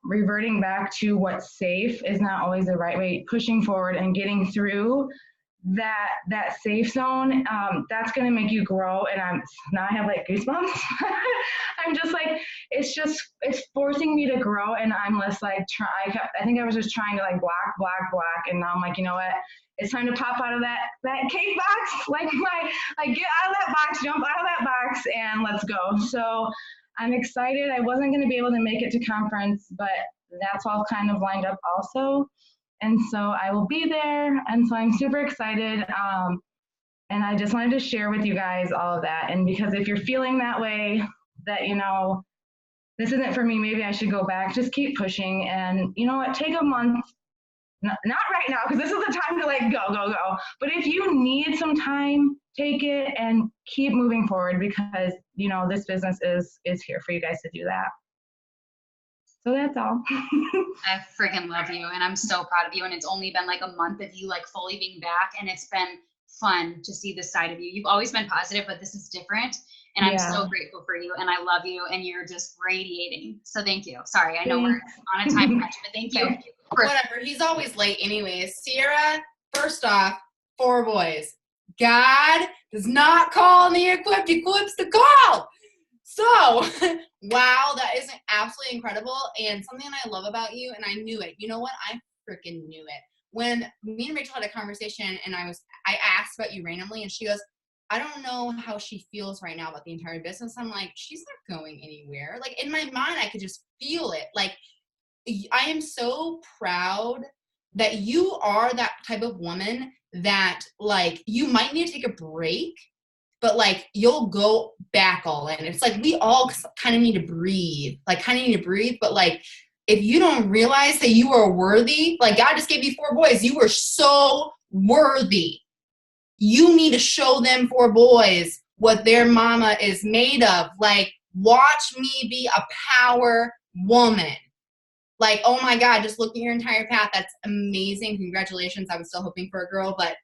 reverting back to what's safe is not always the right way. Pushing forward and getting through that safe zone, that's going to make you grow. And I have like goosebumps. I'm just like, it's forcing me to grow. And I'm less like, I think I was just trying to like block. And now I'm like, you know what? It's time to pop out of that cake box. Get out of that box, jump out of that box, and let's go. So I'm excited. I wasn't going to be able to make it to conference, but that's all kind of lined up also. And so I will be there. And so I'm super excited. And I just wanted to share with you guys all of that. And because if you're feeling that way, that, this isn't for me, maybe I should go back, just keep pushing. And you know what, take a month, not right now, because this is the time to like go. But if you need some time, take it and keep moving forward, because, this business is here for you guys to do that. So that's all. I freaking love you, and I'm so proud of you. And it's only been like a month of you like fully being back, and it's been fun to see this side of you. You've always been positive, but this is different. And I'm so grateful for you, and I love you, and you're just radiating. So thank you. Sorry, I know we're on a time crunch, but thank you. Whatever. He's always late anyways. Sierra, first off, 4 boys. God does not call on the equipped, he equips the call. So, wow, that is absolutely incredible. And something I love about you, and I knew it. You know what? I freaking knew it. When me and Rachel had a conversation, and I asked about you randomly, and she goes, I don't know how she feels right now about the entire business. I'm like, she's not going anywhere. Like, in my mind, I could just feel it. Like, I am so proud that you are that type of woman that, like, you might need to take a break, but, like, you'll go back all in. It's like we all kind of need to breathe. But, like, if you don't realize that you are worthy, like, God just gave you 4 boys. You were so worthy. You need to show them 4 boys what their mama is made of. Like, watch me be a power woman. Like, oh my God, just look at your entire path. That's amazing. Congratulations. I was still hoping for a girl, but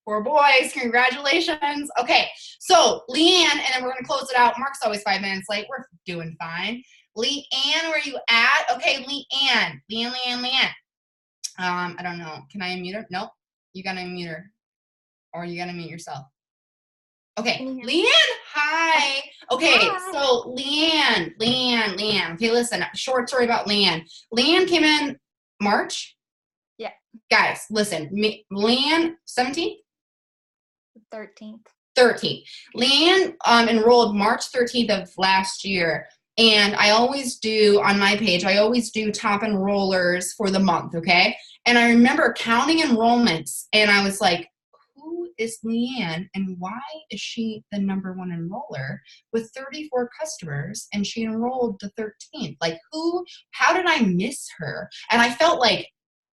4 boys. Congratulations. Okay, so Leanne, and then we're going to close it out. Mark's always 5 minutes late. We're doing fine. Leanne, where are you at? Okay, Leanne. I don't know. Can I unmute her? Nope. You got to unmute her. Or you got to mute yourself. Okay, Leanne, hi. Okay, hi. So Leanne. Okay, listen, short story about Leanne. Leanne came in March. Yeah. Guys, listen, Leanne, 17th? 13th. Leanne enrolled March 13th of last year. And I always do, on my page, I always do top enrollers for the month, okay? And I remember counting enrollments, and I was like, who is Leanne, and why is she the number 1 enroller with 34 customers, and she enrolled the 13th? Like, how did I miss her? And I felt like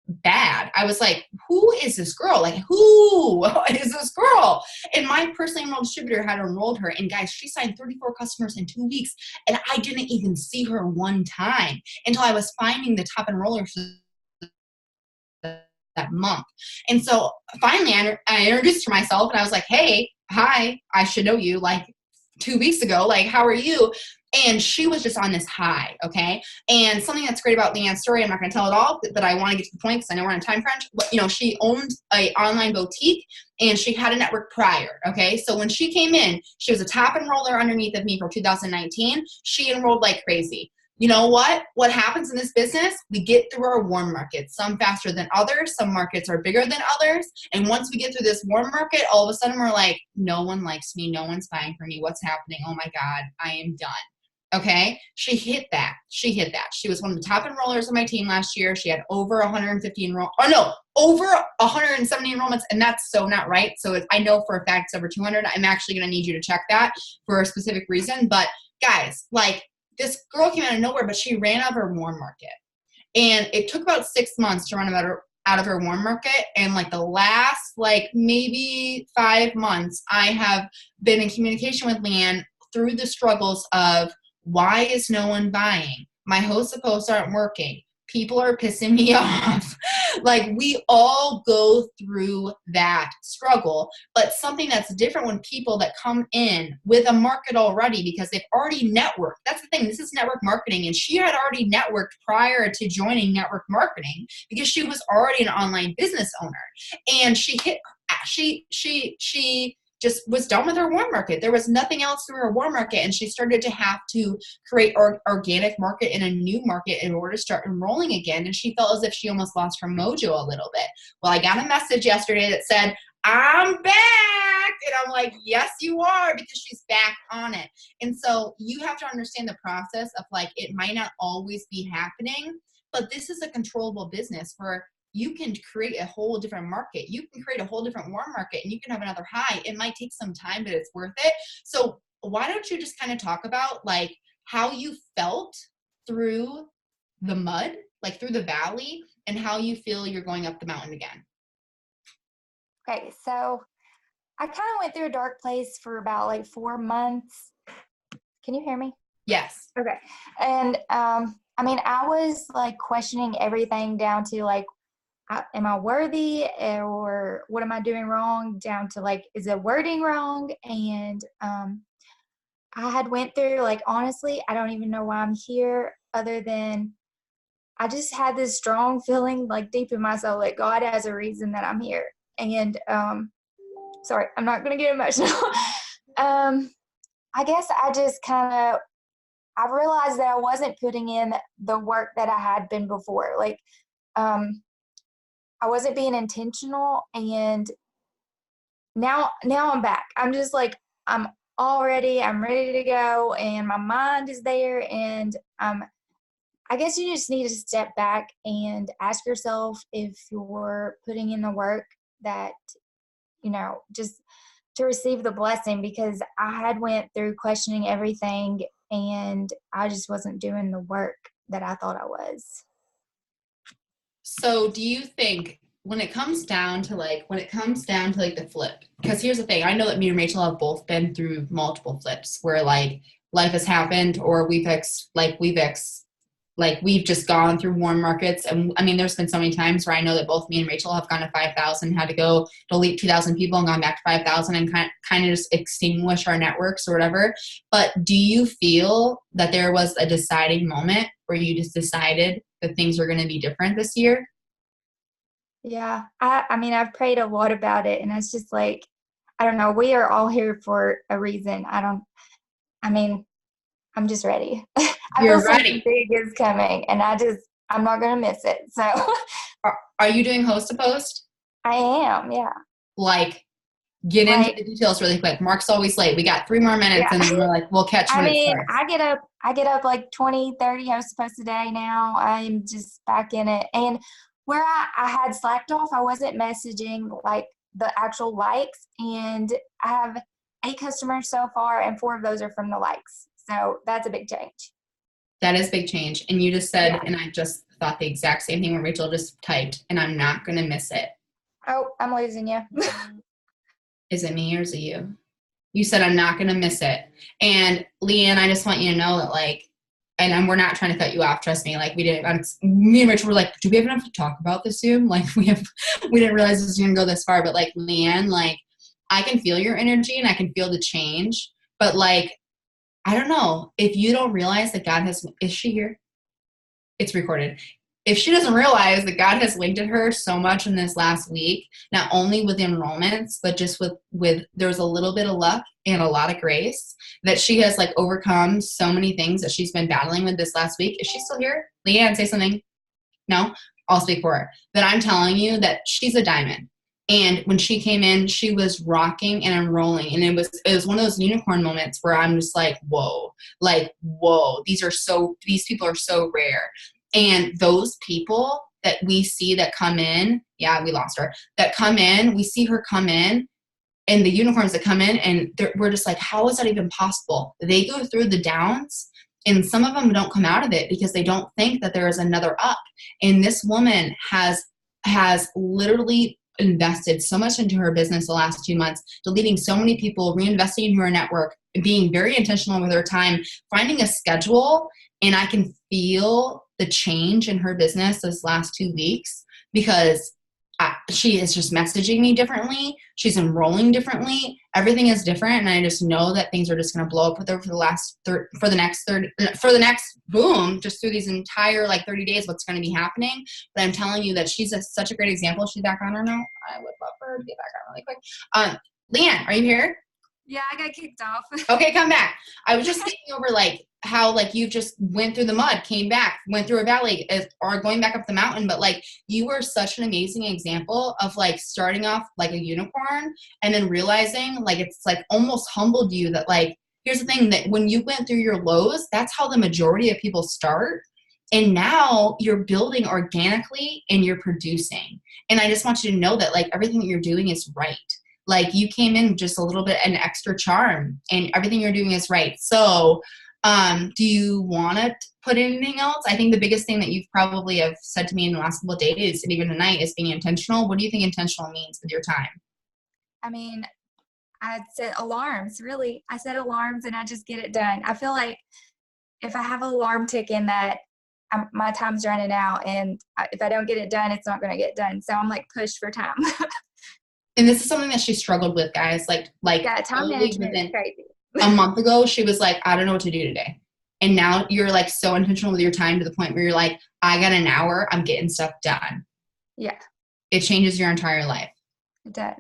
bad. I was like, who is this girl? Like, who is this girl? And my personally enrolled distributor had enrolled her, and guys, she signed 34 customers in 2 weeks, and I didn't even see her one time until I was finding the top enrollers that month. And so finally I introduced myself, and I was like, hey, hi, I should know you, like 2 weeks ago, like, how are you? And she was just on this high, okay? And something that's great about Leanne's story, I'm not going to tell it all, but I want to get to the point because I know we're on a time crunch. But, she owned an online boutique, and she had a network prior, okay? So when she came in, she was a top enroller underneath of me for 2019. She enrolled like crazy. You know what? What happens in this business, we get through our warm markets, some faster than others. Some markets are bigger than others. And once we get through this warm market, all of a sudden we're like, no one likes me. No one's buying for me. What's happening? Oh my God, I am done. Okay. She hit that. She was one of the top enrollers on my team last year. She had over 150 over 170 enrollments. And that's so not right. So I know for a fact it's over 200. I'm actually going to need you to check that for a specific reason. But guys, like this girl came out of nowhere, but she ran out of her warm market. And it took about 6 months to run out of her warm market. And like the last, like maybe 5 months, I have been in communication with Leanne through the struggles of, why is no one buying? My host posts aren't working. People are pissing me off. Like we all go through that struggle, but something that's different when people that come in with a market already because they've already networked. That's the thing. This is network marketing. And she had already networked prior to joining network marketing because she was already an online business owner. And she just was done with her warm market. There was nothing else through her warm market, and she started to have to create organic market in a new market in order to start enrolling again, and she felt as if she almost lost her mojo a little bit. Well, I got a message yesterday that said, I'm back! And I'm like, yes, you are, because she's back on it. And so you have to understand the process of like, it might not always be happening, but this is a controllable business where you can create a whole different market. You can create a whole different warm market and you can have another high. It might take some time, but it's worth it. So why don't you just kind of talk about like how you felt through the mud, like through the valley, and how you feel you're going up the mountain again? Okay, so I kind of went through a dark place for about like 4 months. Can you hear me? Yes. Okay. And I mean, I was like questioning everything down to like, am I worthy or what am I doing wrong, down to like, is the wording wrong? And I had went through, like, honestly, I don't even know why I'm here other than I just had this strong feeling like deep in my soul that God has a reason that I'm here. And sorry, I'm not going to get emotional. I guess I just I realized that I wasn't putting in the work that I had been before. Like, I wasn't being intentional, and now I'm back. I'm just like, I'm ready to go, and my mind is there, and I guess you just need to step back and ask yourself if you're putting in the work that, just to receive the blessing, because I had went through questioning everything, and I just wasn't doing the work that I thought I was. So do you think when it comes down to the flip, because here's the thing, I know that me and Rachel have both been through multiple flips where like life has happened or we've just gone through warm markets. And I mean, there's been so many times where I know that both me and Rachel have gone to 5,000, had to go delete 2,000 people and gone back to 5,000 and kind of just extinguish our networks or whatever. But do you feel that there was a deciding moment where you just decided that things were going to be different this year? Yeah, I mean, I've prayed a lot about it, and it's just like, I don't know, we are all here for a reason. I'm just ready. You're feel ready. Something big is coming, and I'm not going to miss it. So Are you doing host to post? I am, yeah. Like, get into the details really quick. Mark's always late. We got 3 more minutes, and then we're like, we'll catch when it starts. I get up like 20, 30 host posts a day now. I'm just back in it. And where I had slacked off, I wasn't messaging like the actual likes, and I have 8 customers so far, and 4 of those are from the likes. So that's a big change. That is big change. And you just said, and I just thought the exact same thing when Rachel just typed, and I'm not going to miss it. Oh, I'm losing you. Is it me or is it you? You said, I'm not going to miss it. And Leanne, I just want you to know that like, and we're not trying to cut you off. Trust me. Like me and Rachel were like, do we have enough to talk about this Zoom? Like we didn't realize this was going to go this far, but like Leanne, like I can feel your energy and I can feel the change, but like, I don't know if you don't realize that God is she here? It's recorded. If she doesn't realize that God has linked her so much in this last week, not only with enrollments, but just with there's a little bit of luck and a lot of grace that she has like overcome so many things that she's been battling with this last week. Is she still here? Leanne, say something. No? I'll speak for her. But I'm telling you that she's a diamond. And when she came in, she was rocking and enrolling. And it was one of those unicorn moments where I'm just like, whoa, these people are so rare. And those people that we see that come in, yeah, we lost her, that come in, we see her come in, and the unicorns that come in, and we're just like, how is that even possible? They go through the downs, and some of them don't come out of it because they don't think that there is another up. And this woman has literally invested so much into her business the last 2 months, deleting so many people, reinvesting in her network, being very intentional with her time, finding a schedule. And I can feel the change in her business this last 2 weeks because she is just messaging me differently. She's enrolling differently. Everything is different. And I just know that things are just going to blow up with her for the next boom, just through these entire 30 days, what's going to be happening. But I'm telling you that she's such a great example. She's back on or no? I would love for her to get back on really quick. Leanne, are you here? Yeah, I got kicked off. Okay, come back. I was just thinking over how you just went through the mud, came back, went through a valley, or going back up the mountain. But you were such an amazing example of starting off like a unicorn and then realizing it's almost humbled you that here's the thing, that when you went through your lows, that's how the majority of people start. And now you're building organically and you're producing. And I just want you to know that everything that you're doing is right. You came in just a little bit an extra charm and everything you're doing is right. So do you want to put anything else? I think the biggest thing that you've probably have said to me in the last couple of days and even tonight is being intentional. What do you think intentional means with your time? I mean, I set alarms, really. I set alarms and I just get it done. I feel like if I have an alarm ticking that my time's running out, and if I don't get it done, it's not going to get done. So I'm pushed for time. And this is something that she struggled with, guys. Yeah, time management is crazy. A month ago, she was like, I don't know what to do today. And now you're so intentional with your time to the point where you're like, I got an hour, I'm getting stuff done. Yeah. It changes your entire life. It does.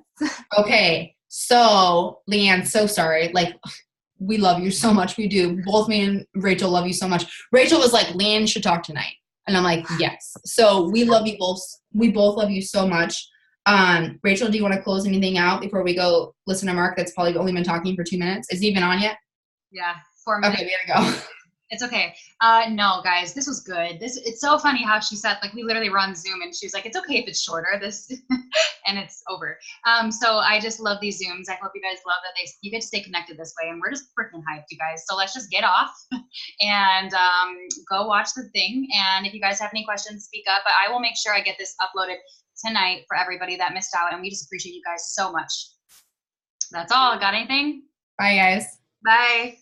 Okay. So Leanne, so sorry. We love you so much. We do. Both me and Rachel love you so much. Rachel was like, Leanne should talk tonight. And I'm like, yes. So we love you both. We both love you so much. Rachel, do you want to close anything out before we go listen to Mark that's probably only been talking for 2 minutes? Is he even on yet? Yeah, 4 minutes. Okay, we gotta go. It's okay. No, guys, this was good. It's so funny how she said, we literally were on Zoom and she was like, it's okay if it's shorter, this, and it's over. So I just love these Zooms. I hope you guys love that you get to stay connected this way, and we're just freaking hyped, you guys. So let's just get off and go watch the thing. And if you guys have any questions, speak up. But I will make sure I get this uploaded tonight for everybody that missed out, and we just appreciate you guys so much. That's all. Got anything? Bye, guys. Bye.